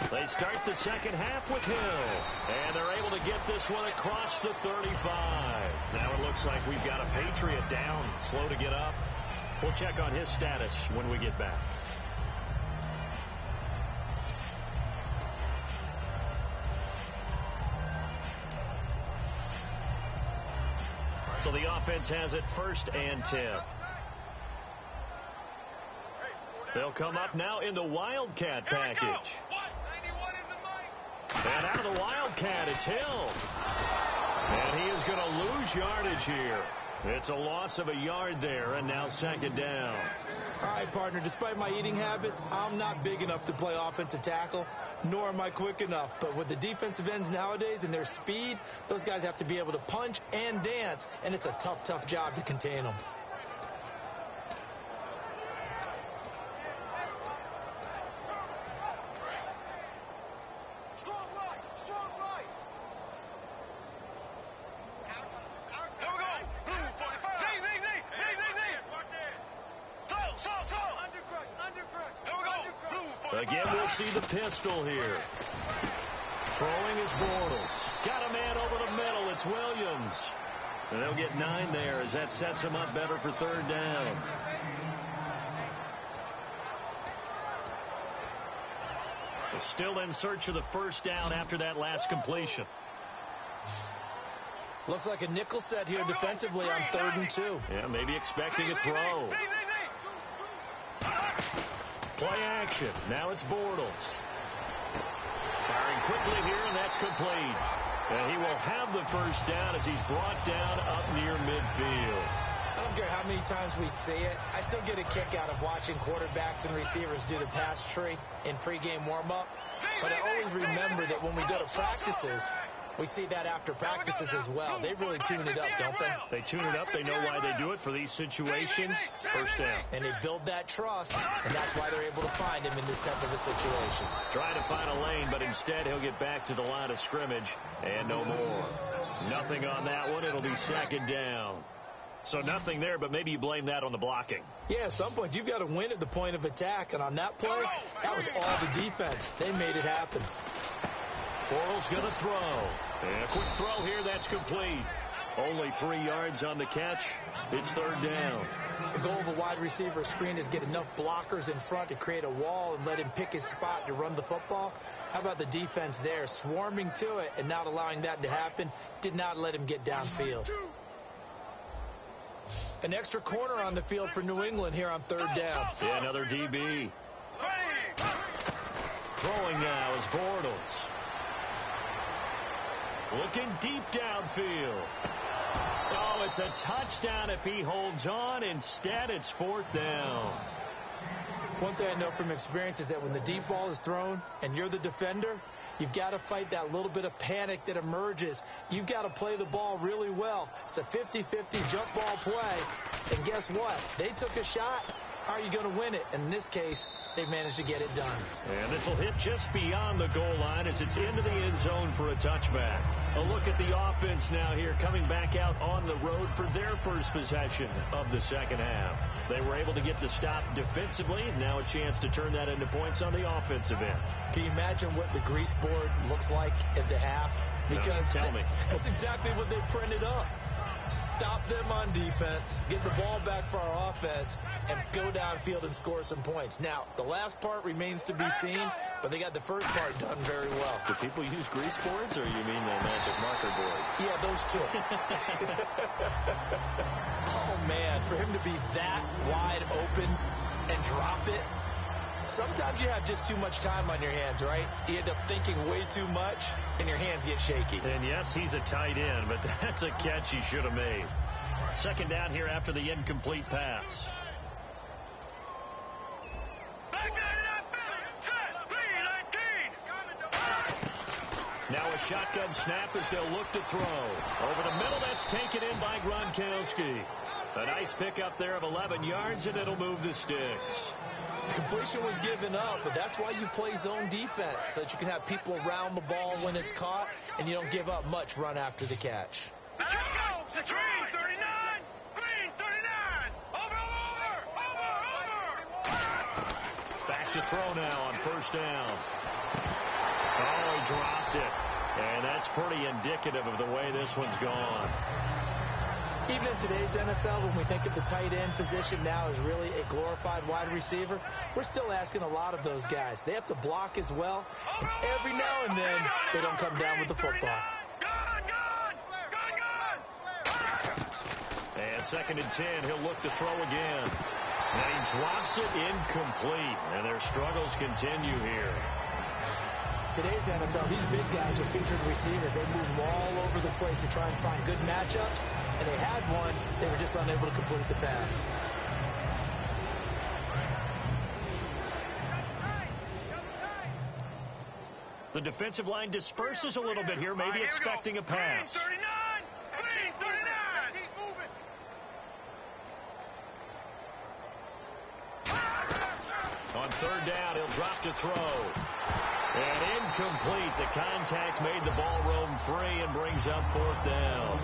Speaker 2: They start the second half with Hill, and they're able to get this one across the 35. Now it looks like we've got a Patriot down, slow to get up. We'll check on his status when we get back. So the offense has it 1st and 10. They'll come up now in the Wildcat package. And out of the Wildcat, it's Hill. And he is going to lose yardage here. It's a loss of a yard there, and now 2nd down.
Speaker 3: All right, partner, despite my eating habits, I'm not big enough to play offensive tackle, nor am I quick enough. But with the defensive ends nowadays and their speed, those guys have to be able to punch and dance, and it's a tough, tough job to contain them.
Speaker 2: Again, we'll see the pistol here. Throwing is Bortles. Got a man over the middle. It's Williams. And they'll get 9 there as that sets them up better for 3rd down. They're still in search of the 1st down after that last completion.
Speaker 3: Looks like a nickel set here defensively on 3rd and 2.
Speaker 2: Yeah, maybe expecting a throw. Play action. Now it's Bortles. Firing quickly here, and that's complete. And he will have the 1st down as he's brought down up near midfield.
Speaker 3: I don't care how many times we see it. I still get a kick out of watching quarterbacks and receivers do the pass tree in pregame warm-up. But I always remember that when we go to practices, we see that after practices as well. They really tune it up, don't they?
Speaker 2: They tune it up. They know why they do it for these situations. 1st down.
Speaker 3: And they build that trust, and that's why they're able to find him in this type of a situation.
Speaker 2: Trying to find a lane, but instead he'll get back to the line of scrimmage and no more. Nothing on that one. It'll be 2nd down. So nothing there, but maybe you blame that on the blocking.
Speaker 3: Yeah, at some point, you've got to win at the point of attack. And on that play, that was all the defense. They made it happen.
Speaker 2: Bortles going to throw. And a quick throw here. That's complete. Only 3 yards on the catch. It's third down.
Speaker 3: The goal of a wide receiver screen is get enough blockers in front to create a wall and let him pick his spot to run the football. How about the defense there, swarming to it and not allowing that to happen? Did not let him get downfield. An extra corner on the field for New England here on third down.
Speaker 2: Yeah, another DB. Throwing now is Bortles. Looking deep downfield. Oh, it's a touchdown if he holds on. Instead, it's fourth down.
Speaker 3: One thing I know from experience is that when the deep ball is thrown and you're the defender, you've got to fight that little bit of panic that emerges. You've got to play the ball really well. It's a 50-50 jump ball play. And guess what? They took a shot. How are you going to win it? And in this case, they managed to get it done.
Speaker 2: And this will hit just beyond the goal line as it's into the end zone for a touchback. A look at the offense now here coming back out on the road for their first possession of the second half. They were able to get the stop defensively, and now a chance to turn that into points on the offensive end.
Speaker 3: Can you imagine what the grease board looks like at the half? Because
Speaker 2: tell me.
Speaker 3: That's exactly what they printed up. Stop them on defense, get the ball back for our offense, and go downfield and score some points. Now, the last part remains to be seen, but they got the first part done very well.
Speaker 2: Do people use grease boards, or you mean the magic marker board?
Speaker 3: Yeah, those two. Oh, man, for him to be that wide open and drop it. Sometimes you have just too much time on your hands, right? You end up thinking way too much, and your hands get shaky.
Speaker 2: And yes, he's a tight end, but that's a catch he should have made. Second down here after the incomplete pass. Now a shotgun snap as they'll look to throw. Over the middle, that's taken in by Gronkowski. A nice pickup there of 11 yards, and it'll move the sticks.
Speaker 3: Completion was given up, but that's why you play zone defense, so that you can have people around the ball when it's caught, and you don't give up much run after the catch.
Speaker 4: Let's go! Green 39! Green 39! Over!
Speaker 2: Back to throw now on first down. Oh, he dropped it. And that's pretty indicative of the way this one's gone.
Speaker 3: Even in today's NFL, when we think of the tight end position now as really a glorified wide receiver, we're still asking a lot of those guys. They have to block as well, and every now and then, they don't come down with the football.
Speaker 2: And second and 10, he'll look to throw again. Now he drops it incomplete, and their struggles continue here.
Speaker 3: Today's NFL, these big guys are featured receivers. They move all over the place to try and find good matchups, and they had one. They were just unable to complete the pass.
Speaker 2: The defensive line disperses a little bit here, maybe expecting a pass.
Speaker 4: Green 39! Green 39! He's moving!
Speaker 2: On third down, he'll drop to throw. And incomplete. The contact made the ball roam free and brings up fourth down.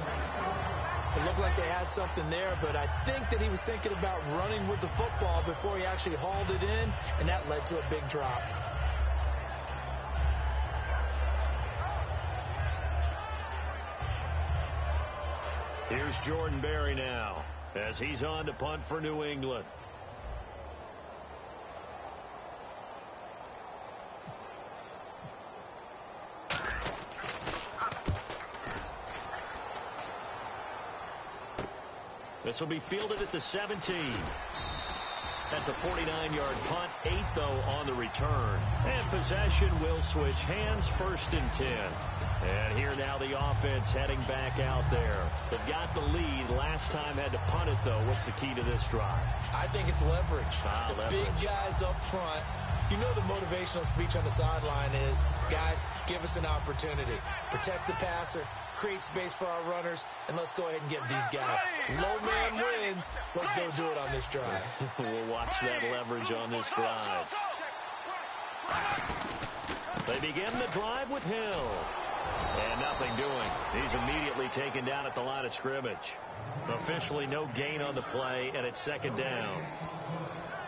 Speaker 3: It looked like they had something there, but I think that he was thinking about running with the football before he actually hauled it in, and that led to a big drop.
Speaker 2: Here's Jordan Berry now as he's on to punt for New England. This will be fielded at the 17. That's a 49-yard punt, 8 though on the return. And possession will switch hands, first and 10. And here now the offense heading back out there. They've got the lead. Last time had to punt it though. What's the key to this drive?
Speaker 3: I think it's leverage. The
Speaker 2: leverage.
Speaker 3: Big guys up front. You know the motivational speech on the sideline is, guys, give us an opportunity. Protect the passer, create space for our runners, and let's go ahead and get these guys. Low man wins. Let's go do it on this drive.
Speaker 2: We'll watch that leverage on this drive. They begin the drive with Hill. And nothing doing. He's immediately taken down at the line of scrimmage. Officially no gain on the play, and it's second down.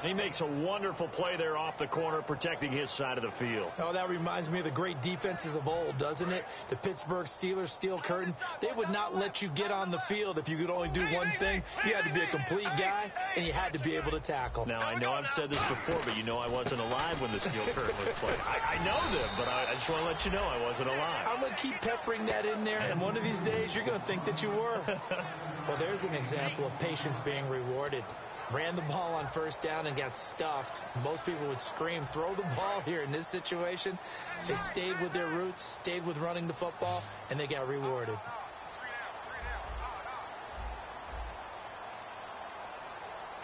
Speaker 2: He makes a wonderful play there off the corner, protecting his side of the field.
Speaker 3: Oh, that reminds me of the great defenses of old, doesn't it? The Pittsburgh Steelers steel curtain. They would not let you get on the field if you could only do one thing. You had to be a complete guy, and you had to be able to tackle.
Speaker 2: Now, I know I've said this before, but you know I wasn't alive when the steel curtain was played. I know them, but I just want to let you know I wasn't alive.
Speaker 3: I'm going to keep peppering that in there, and one of these days you're going to think that you were. Well, there's an example of patience being rewarded. Ran the ball on first down and got stuffed. Most people would scream, throw the ball here. In this situation, they stayed with their roots, stayed with running the football, and they got rewarded.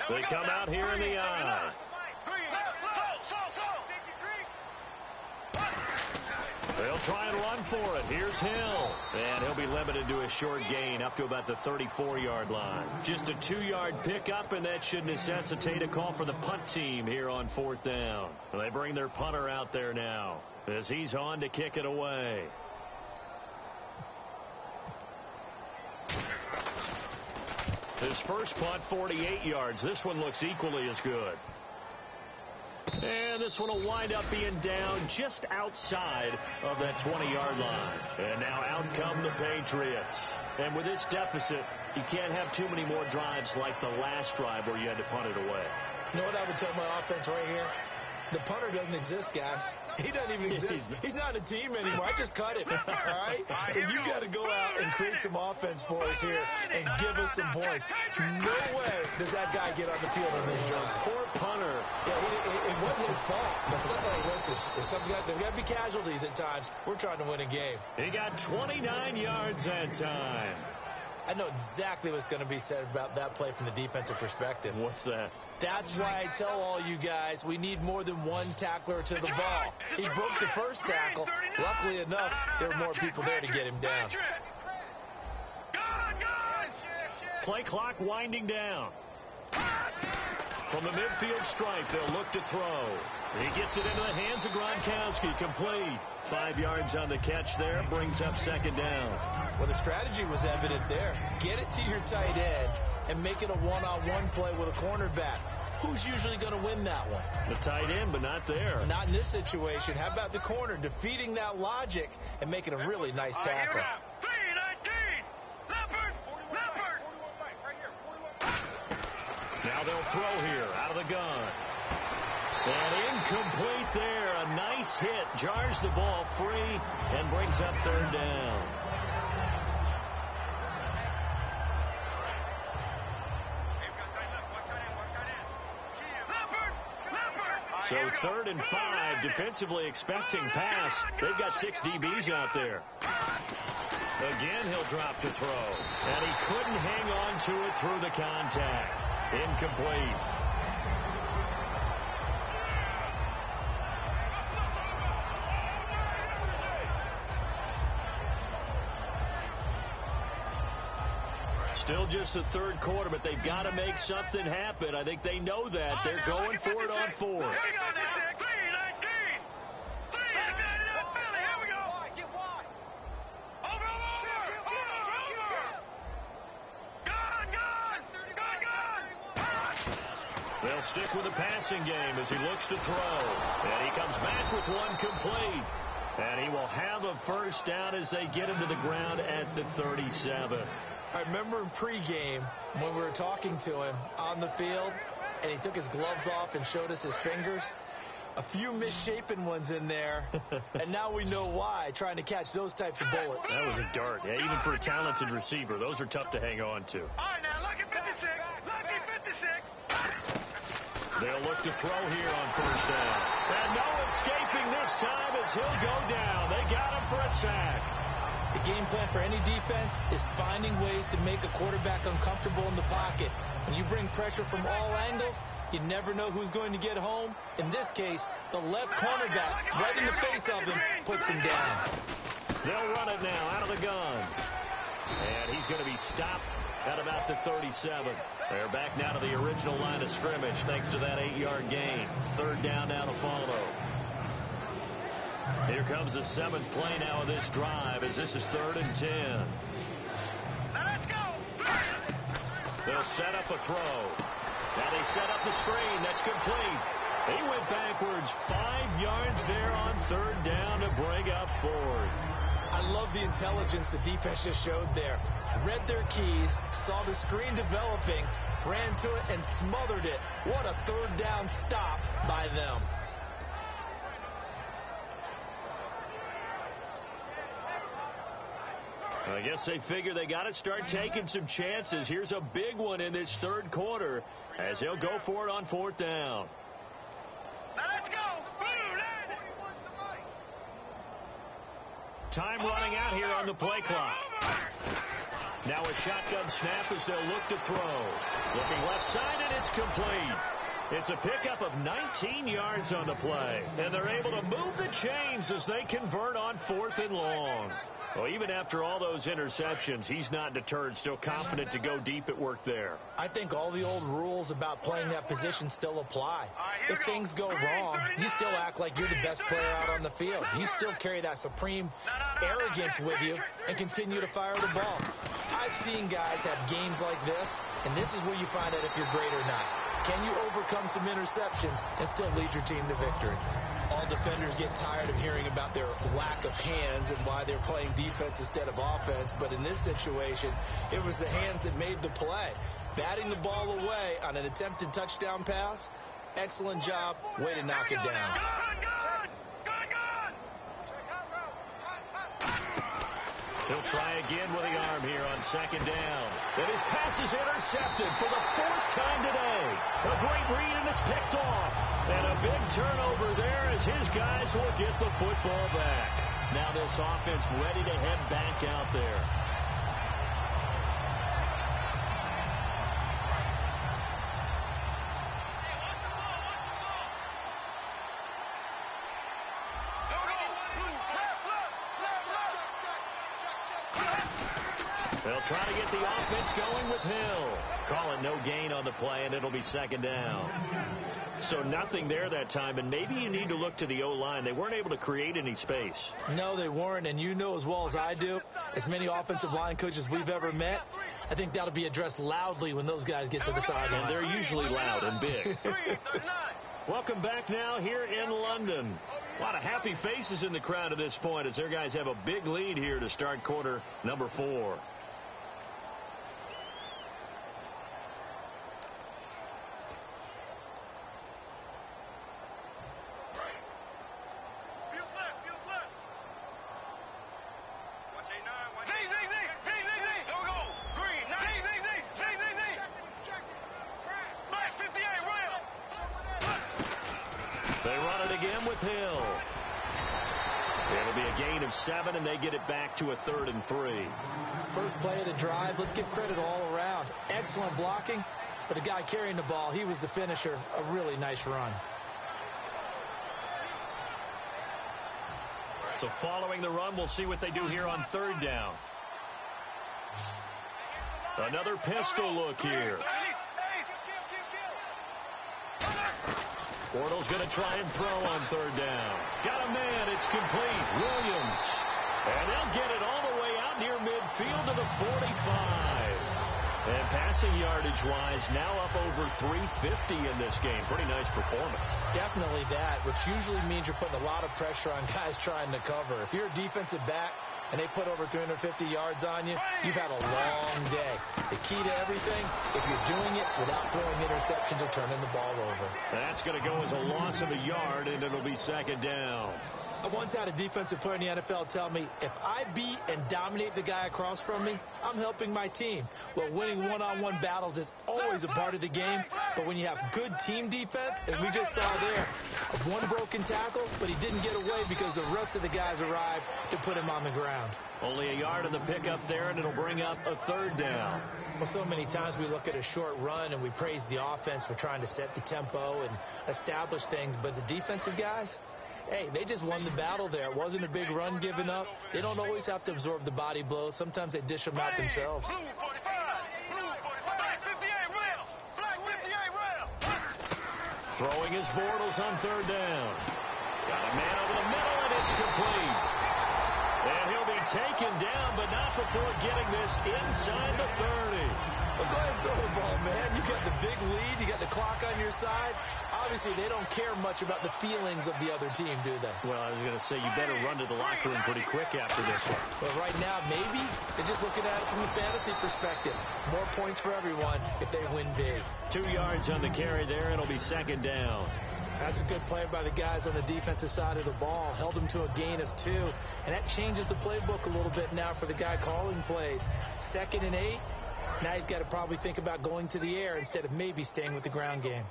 Speaker 2: They come out here in the eye. They'll try and run for it. Here's Hill. And he'll be limited to a short gain up to about the 34-yard line. Just a 2-yard pickup, and that should necessitate a call for the punt team here on fourth down. They bring their punter out there now as he's on to kick it away. His first punt, 48 yards. This one looks equally as good. And this one will wind up being down just outside of that 20-yard line. And now out come the Patriots. And with this deficit, you can't have too many more drives like the last drive where you had to punt it away.
Speaker 3: You know what I would tell my offense right here? The punter doesn't exist, guys. He doesn't even exist. He's not a team anymore. I just cut him. All right? So you got to go out and create some offense for us here and give us some points. No way does that guy get on the field on this drive.
Speaker 2: Poor punter.
Speaker 3: Yeah, it wasn't his fault. But listen, there's got to be casualties at times. We're trying to win a game.
Speaker 2: He got 29 yards that time.
Speaker 3: I know exactly what's going to be said about that play from the defensive perspective.
Speaker 2: What's that?
Speaker 3: That's why I tell all you guys we need more than one tackler to the ball. He broke the first tackle. Luckily enough, there were more people there to get him down.
Speaker 2: Play clock winding down. From the midfield stripe, they'll look to throw. He gets it into the hands of Gronkowski. Complete. 5 yards on the catch there. Brings up second down.
Speaker 3: Well, the strategy was evident there. Get it to your tight end and make it a one-on-one play with a cornerback. Who's usually going to win that one?
Speaker 2: The tight end, but not there.
Speaker 3: Not in this situation. How about the corner defeating that logic and making a really nice tackle?
Speaker 2: Now they'll throw here out of the gun. And incomplete there. A nice hit. Jars the ball free and brings up third down. So 3rd and 5, defensively expecting pass. They've got 6 DBs out there. Again, he'll drop to throw. And he couldn't hang on to it through the contact. Incomplete. Still just the third quarter, but they've got to make something happen. I think they know that. They're going for it on 4th. They'll stick with the passing game as he looks to throw. And he comes back with one complete. And he will have a first down as they get him to the ground at the 37.
Speaker 3: I remember in pregame when we were talking to him on the field, and he took his gloves off and showed us his fingers. A few misshapen ones in there, and now we know why, trying to catch those types of bullets.
Speaker 2: That was a dart. Yeah, even for a talented receiver, those are tough to hang on to.
Speaker 4: All right, now, lucky 56. Lucky 56.
Speaker 2: They'll look to throw here on first down. And no escaping this time as he'll go down. They got him for a sack.
Speaker 3: The game plan for any defense is finding ways to make a quarterback uncomfortable in the pocket. When you bring pressure from all angles, you never know who's going to get home. In this case, the left cornerback, right in the face of him, puts him down.
Speaker 2: They'll run it now out of the gun. And he's going to be stopped at about the 37. They're back now to the original line of scrimmage thanks to that 8-yard gain. Third down now to follow. Here comes the 7th play now of this drive as this is 3rd and 10.
Speaker 4: Now let's go.
Speaker 2: They'll set up a throw. Now they set up the screen. That's complete. He went backwards 5 yards there on 3rd down to bring up 4th.
Speaker 3: I love the intelligence the defense just showed there. Read their keys, saw the screen developing, ran to it, and smothered it. What a 3rd down stop by them.
Speaker 2: I guess they figure they got to start taking some chances. Here's a big one in this 3rd quarter as they'll go for it on 4th down.
Speaker 4: Now let's go.
Speaker 2: Time running out here on the play clock. Now a shotgun snap as they'll look to throw. Looking left side, and it's complete. It's a pickup of 19 yards on the play, and they're able to move the chains as they convert on 4th and long. Well, even after all those interceptions, he's not deterred, still confident to go deep at work there.
Speaker 3: I think all the old rules about playing that position still apply. If things go wrong, you still act like you're the best player out on the field. You still carry that supreme arrogance with you and continue to fire the ball. I've seen guys have games like this, and this is where you find out if you're great or not. Can you overcome some interceptions and still lead your team to victory? All defenders get tired of hearing about their lack of hands and why they're playing defense instead of offense. But in this situation, it was the hands that made the play. Batting the ball away on an attempted touchdown pass, excellent job. Way to knock it down.
Speaker 2: He'll try again with the arm here on 2nd down. And his pass is intercepted for the 4th time today. A great read, and it's picked off. And a big turnover there as his guys will get the football back. Now this offense ready to head back out there. They'll try to get the offense going with Hill. Call it no gain on the play, and it'll be 2nd down. So nothing there that time, and maybe you need to look to the O-line. They weren't able to create any space.
Speaker 3: No, they weren't, and you know as well as I do, as many offensive line coaches we've ever met, I think that'll be addressed loudly when those guys get to the sideline.
Speaker 2: And they're usually loud and big. Welcome back now here in London. A lot of happy faces in the crowd at this point as their guys have a big lead here to start quarter number 4. They run it again with Hill. It'll be a gain of 7, and they get it back to a 3rd and 3.
Speaker 3: First play of the drive, let's give credit all around. Excellent blocking, but the guy carrying the ball, he was the finisher. A really nice run.
Speaker 2: So following the run, we'll see what they do here on 3rd down. Another pistol look here. Bortles going to try and throw on 3rd down. Got a man. It's complete. Williams. And they'll get it all the way out near midfield to the 45. And passing yardage-wise, now up over 350 in this game. Pretty nice performance.
Speaker 3: Definitely that, which usually means you're putting a lot of pressure on guys trying to cover. If you're a defensive back and they put over 350 yards on you, you've had a long day. The key to everything, if you're doing it without throwing interceptions or turning the ball over.
Speaker 2: That's going to go as a loss of a yard, and it'll be 2nd down.
Speaker 3: I once had a defensive player in the NFL tell me, if I beat and dominate the guy across from me, I'm helping my team. Well, winning one-on-one battles is always a part of the game, but when you have good team defense, as we just saw there, of one broken tackle, but he didn't get away because the rest of the guys arrived to put him on the ground.
Speaker 2: Only a yard of the pickup there, and it'll bring up a 3rd down.
Speaker 3: Well, so many times we look at a short run and we praise the offense for trying to set the tempo and establish things, but the defensive guys, hey, they just won the battle there. It wasn't a big run given up. They don't always have to absorb the body blows. Sometimes they dish them out themselves.
Speaker 2: Throwing his Bortles on 3rd down. Got a man over the middle, and it's complete. And he'll be taken down, but not before getting this inside the 30.
Speaker 3: Well, go ahead and throw the ball, man. You got the big lead. You got the clock on your side. Obviously, they don't care much about the feelings of the other team, do they?
Speaker 2: Well, I was going to say, you better run to the locker room pretty quick after this one.
Speaker 3: Well, right now, maybe. They're just looking at it from a fantasy perspective. More points for everyone if they win big. 2
Speaker 2: yards on the carry there. It'll be second down.
Speaker 3: That's a good play by the guys on the defensive side of the ball. Held them to a gain of 2. And that changes the playbook a little bit now for the guy calling plays. 2nd and 8. Now he's got to probably think about going to the air instead of maybe staying with the ground game.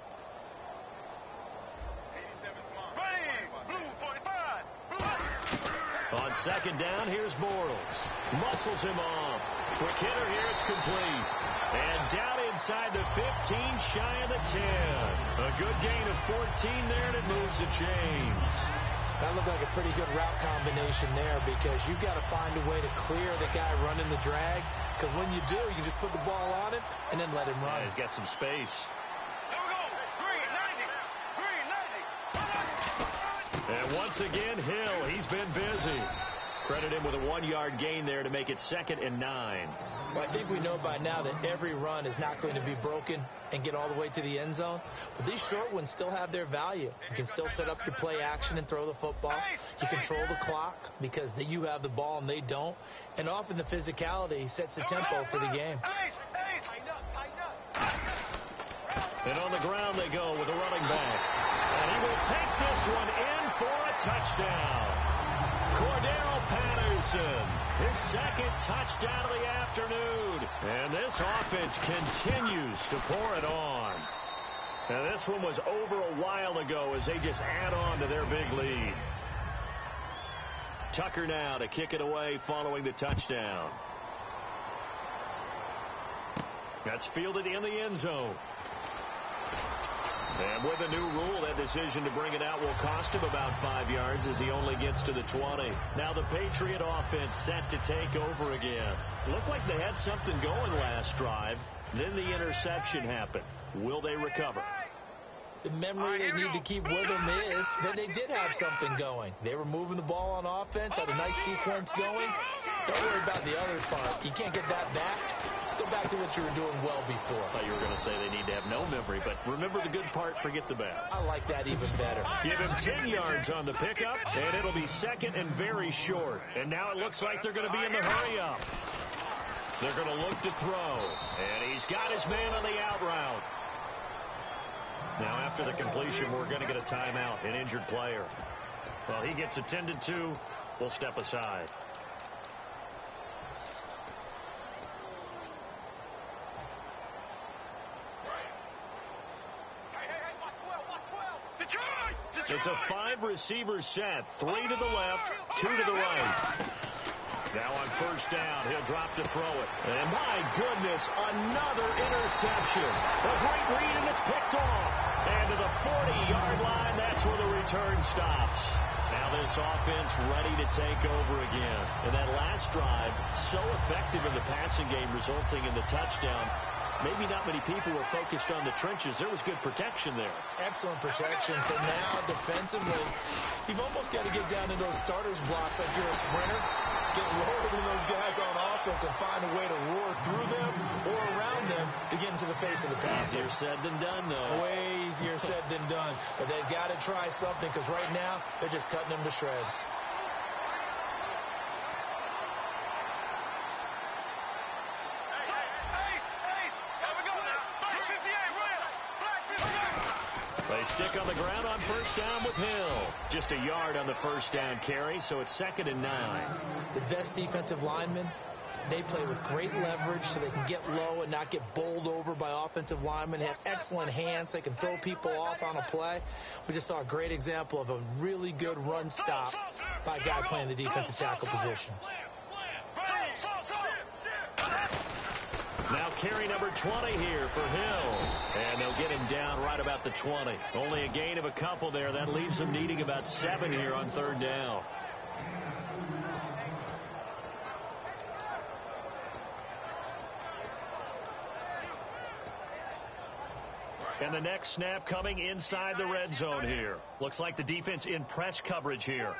Speaker 2: On second down, here's Bortles. Muscles him off. Quick hitter here, it's complete. And down inside the 15, shy of the 10. A good gain of 14 there, and it moves the chains.
Speaker 3: That looked like a pretty good route combination there because you've got to find a way to clear the guy running the drag. Because when you do, you can just put the ball on him and then let him run.
Speaker 2: Yeah, he's got some space.
Speaker 4: Here we go. Green 90.
Speaker 2: And once again, Hill, he's been busy. Credit him with a 1-yard gain there to make it 2nd and 9.
Speaker 3: Well, I think we know by now that every run is not going to be broken and get all the way to the end zone. But these short ones still have their value. You can still set up your play action and throw the football. You control the clock because you have the ball and they don't. And often the physicality sets the tempo for the game.
Speaker 2: And on the ground they go with the running back. And he will take this one in for a touchdown. Cordero Patterson, his 2nd touchdown of the afternoon. And this offense continues to pour it on. Now this one was over a while ago as they just add on to their big lead. Tucker now to kick it away following the touchdown. That's fielded in the end zone. And with a new rule, that decision to bring it out will cost him about 5 yards as he only gets to the 20. Now the Patriot offense set to take over again. Looked like they had something going last drive. Then the interception happened. Will they recover?
Speaker 3: The memory they need to keep with them is that they did have something going. They were moving the ball on offense, had a nice sequence going. Don't worry about the other part. You can't get that back. Let's go back to what you were doing well before.
Speaker 2: I thought you were going to say they need to have no memory, but remember the good part, forget the bad.
Speaker 3: I like that even better.
Speaker 2: Give him 10 yards on the pickup, and it'll be 2nd and very short. And now it looks like they're going to be in the hurry-up. They're going to look to throw, and he's got his man on the out route. Now after the completion, we're going to get a timeout, an injured player. Well, he gets attended to. We'll step aside. It's a 5-receiver set. 3 to the left, 2 to the right. Now on first down, he'll drop to throw it. And my goodness, another interception. A great read, and it's picked off. And to the 40-yard line, that's where the return stops. Now this offense ready to take over again. And that last drive, so effective in the passing game, resulting in the touchdown. Maybe not many people were focused on the trenches. There was good protection there.
Speaker 3: Excellent protection. So now defensively, you've almost got to get down to those starters blocks like you're a sprinter. Get lower than those guys on offense and find a way to roar through them or around them to get into the face of the passer.
Speaker 2: Easier said than done, though.
Speaker 3: Way easier said than done. But they've got to try something because right now they're just cutting them to shreds.
Speaker 2: They stick on the ground on first down with Hill. Just a yard on the first down carry, so it's 2nd and 9.
Speaker 3: The best defensive linemen, they play with great leverage so they can get low and not get bowled over by offensive linemen. They have excellent hands. They can throw people off on a play. We just saw a great example of a really good run stop by a guy playing the defensive tackle position.
Speaker 2: Now carry number 20 here for Hill. And they'll get him down right about the 20. Only a gain of a couple there. That leaves them needing about 7 here on third down. And the next snap coming inside the red zone here. Looks like the defense in press coverage here.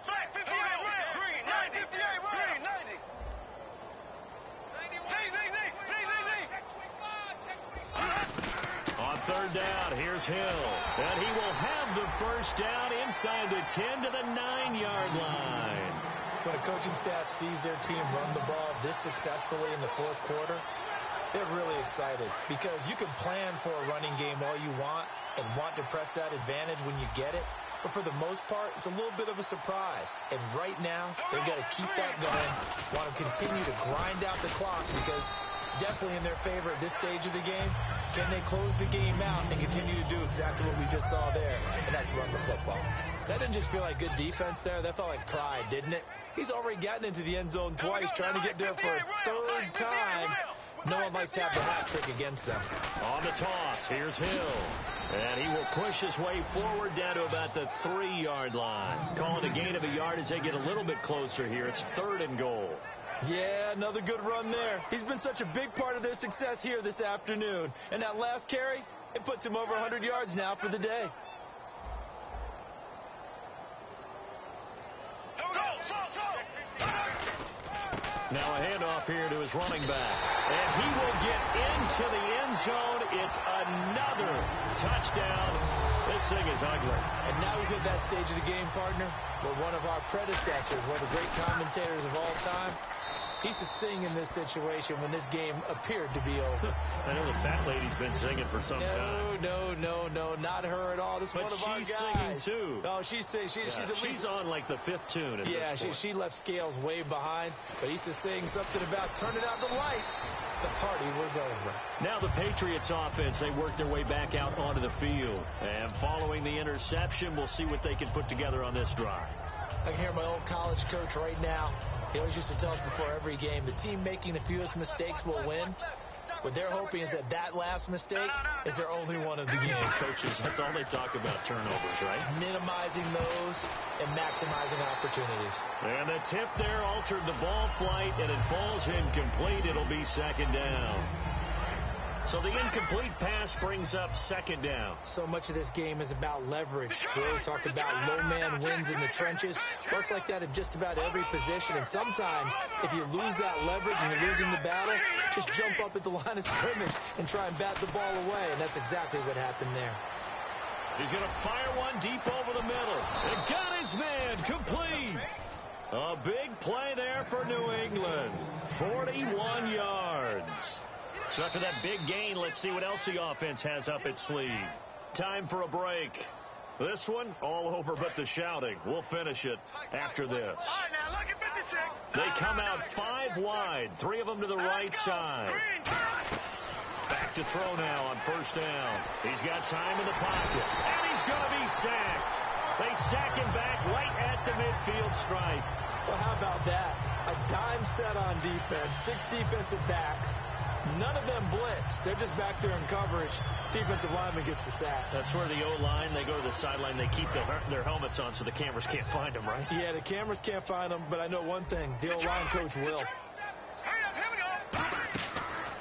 Speaker 4: Flag 58 red. Green 90. 58 red. Green 90.
Speaker 2: On third down, here's Hill. And he will have the first down inside the 10 to the 9-yard line.
Speaker 3: When a coaching staff sees their team run the ball this successfully in the fourth quarter, they're really excited because you can plan for a running game all you want and want to press that advantage when you get it. But for the most part, it's a little bit of a surprise. And right now, they've got to keep that going, want to continue to grind out the clock because it's definitely in their favor at this stage of the game. Can they close the game out and continue to do exactly what we just saw there, and that's run the football. That didn't just feel like good defense there. That felt like pride, didn't it? He's already gotten into the end zone twice, trying to get there for a third time. No one likes to have the hat trick against them.
Speaker 2: On the toss, here's Hill. And he will push his way forward down to about the 3-yard line. Calling a gain of a yard as they get a little bit closer here. It's 3rd and goal.
Speaker 3: Yeah, another good run there. He's been such a big part of their success here this afternoon. And that last carry, it puts him over 100 yards now for the day.
Speaker 2: Now a handoff here to his running back. And he will get into the end zone. It's another touchdown. This thing is ugly.
Speaker 3: And now we've hit that stage of the game, partner, where one of our predecessors, one of the great commentators of all time, he used to sing in this situation when this game appeared to be over.
Speaker 2: I know the fat lady's been singing for some time.
Speaker 3: No, not her at all. This is one of our guys.
Speaker 2: But she's singing, too.
Speaker 3: Oh, she's singing.
Speaker 2: She's on, like, the 5th tune at this point.
Speaker 3: She left Scales way behind, but he used to sing something about turning out the lights. The party was over.
Speaker 2: Now the Patriots offense, they work their way back out onto the field. And following the interception, we'll see what they can put together on this drive.
Speaker 3: I can hear my old college coach right now. He always used to tell us before every game, the team making the fewest mistakes will win. What they're hoping is that last mistake is their only one of the game.
Speaker 2: Coaches, that's all they talk about, turnovers, right?
Speaker 3: Minimizing those and maximizing opportunities.
Speaker 2: And the tip there altered the ball flight, and it falls incomplete. It'll be 2nd down. So the incomplete pass brings up 2nd down.
Speaker 3: So much of this game is about leverage. We always talk about low man wins in the trenches. Well, it's like that in just about every position. And sometimes, if you lose that leverage and you're losing the battle, just jump up at the line of scrimmage and try and bat the ball away. And that's exactly what happened there.
Speaker 2: He's going to fire one deep over the middle. It got his man complete. A big play there for New England. 41 yards. So after that big gain, let's see what else the offense has up its sleeve. Time for a break. This one, all over but the shouting. We'll finish it after this. They come out 5 wide, 3 of them to the right side. Back to throw now on 1st down. He's got time in the pocket, and he's going to be sacked. They sack him back right at the midfield stripe.
Speaker 3: Well, how about that? A dime set on defense, 6 defensive backs. None of them blitz. They're just back there in coverage. Defensive lineman gets the sack.
Speaker 2: That's where the O-line, they go to the sideline, they keep their helmets on so the cameras can't find them, right?
Speaker 3: Yeah, the cameras can't find them, but I know one thing. The O-line coach will.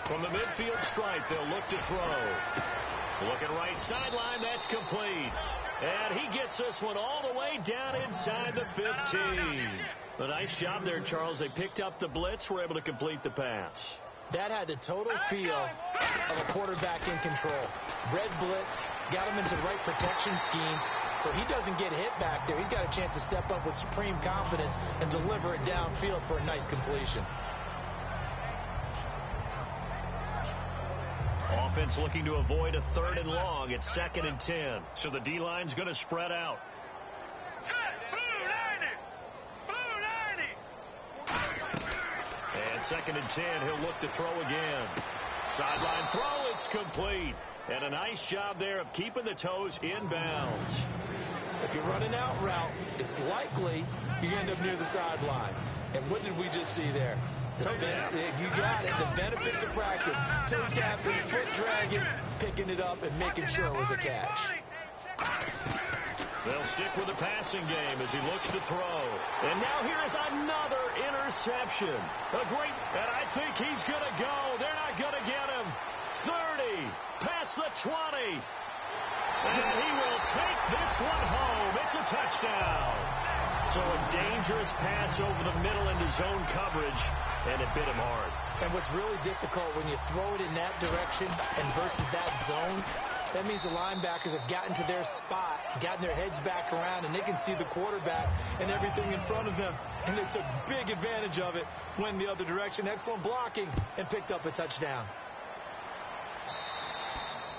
Speaker 2: From the midfield stripe, they'll look to throw. Looking right sideline, that's complete. And he gets this one all the way down inside the 15. A nice job there, Charles. They picked up the blitz, were able to complete the pass.
Speaker 3: That had the total feel of a quarterback in control. Red blitz, got him into the right protection scheme, so he doesn't get hit back there. He's got a chance to step up with supreme confidence and deliver it downfield for a nice completion.
Speaker 2: Offense looking to avoid a 3rd and long. It's 2nd and 10. So the D-line's going to spread out. And 2nd and 10, he'll look to throw again. Sideline throw, it's complete. And a nice job there of keeping the toes inbounds.
Speaker 3: If you're running out route, it's likely you end up near the sideline. And what did we just see there? You got it. The benefits of practice. Toe tapping, foot dragging, picking it up, and making sure it was a catch.
Speaker 2: They'll stick with the passing game as he looks to throw. And now here is another interception. And I think he's going to go. They're not going to get him. 30, past the 20. And he will take this one home. It's a touchdown. So a dangerous pass over the middle into zone coverage, and it bit him hard.
Speaker 3: And what's really difficult when you throw it in that direction and versus that zone, that means the linebackers have gotten to their spot, gotten their heads back around, and they can see the quarterback and everything in front of them. And they took big advantage of it, went the other direction, excellent blocking, and picked up a touchdown.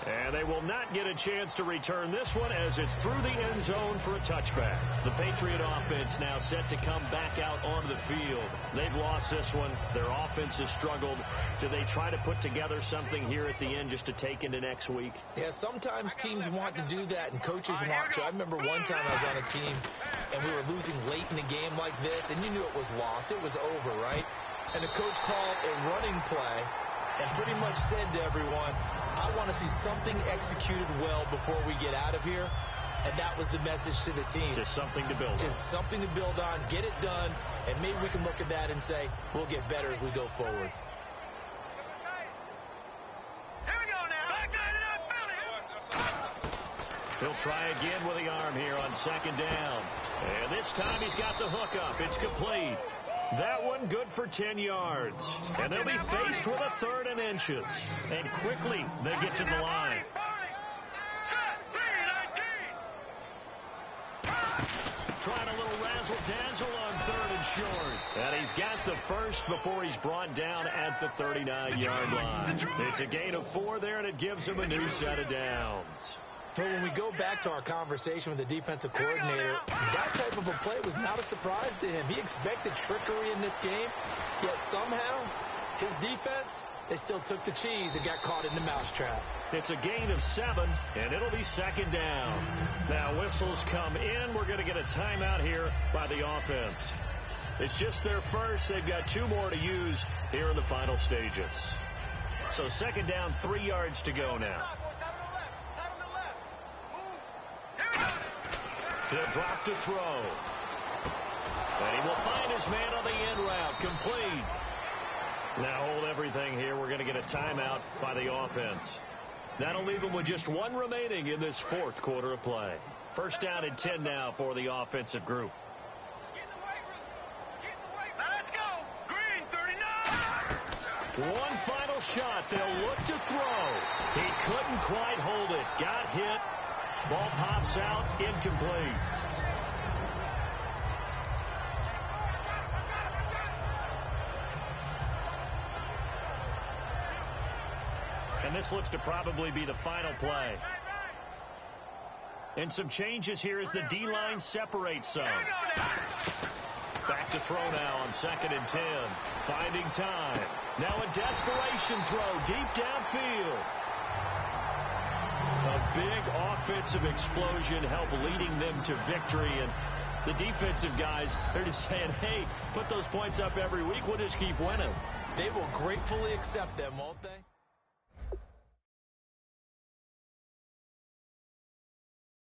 Speaker 2: And they will not get a chance to return this one as it's through the end zone for a touchback. The Patriot offense now set to come back out onto the field. They've lost this one. Their offense has struggled. Do they try to put together something here at the end just to take into next week?
Speaker 3: Yeah, sometimes teams want to do that and coaches want to. I remember one time I was on a team and we were losing late in a game like this, and you knew it was lost. It was over, right? And the coach called a running play and pretty much said to everyone, I want to see something executed well before we get out of here. And that was the message to the team.
Speaker 2: Just something to build on.
Speaker 3: Just something to build on, get it done, and maybe we can look at that and say, we'll get better as we go forward.
Speaker 4: Here we go now. Back
Speaker 2: He'll try again with the arm here on second down. And this time he's got the hook up. It's complete. That one good for 10 yards. And they'll be faced with a 3rd and inches. And quickly they get to the line. Trying a little razzle-dazzle on 3rd and short. And he's got the first before he's brought down at the 39-yard line. It's a gain of 4 there, and it gives him a new set of downs.
Speaker 3: But when we go back to our conversation with the defensive coordinator, that type of a play was not a surprise to him. He expected trickery in this game, yet somehow his defense, they still took the cheese and got caught in the mousetrap.
Speaker 2: It's a gain of 7, and it'll be second down. Now whistles come in. We're going to get a timeout here by the offense. It's just their first. They've got 2 more to use here in the final stages. So second down, 3 yards to go now. He'll drop to throw. And he will find his man on the end route. Complete. Now hold everything here. We're going to get a timeout by the offense. That'll leave them with just 1 remaining in this 4th quarter of play. First down and 10 now for the offensive group.
Speaker 4: Let's go. Green, 39.
Speaker 2: One final shot. They'll look to throw. He couldn't quite hold it. Got hit. Ball pops out, incomplete. And this looks to probably be the final play. And some changes here as the D-line separates some. Back to throw now on 2nd and 10. Finding time. Now a desperation throw deep downfield. A big offensive explosion helped leading them to victory. And the defensive guys, they're just saying, hey, put those points up every week. We'll just keep winning.
Speaker 3: They will gratefully accept them, won't they?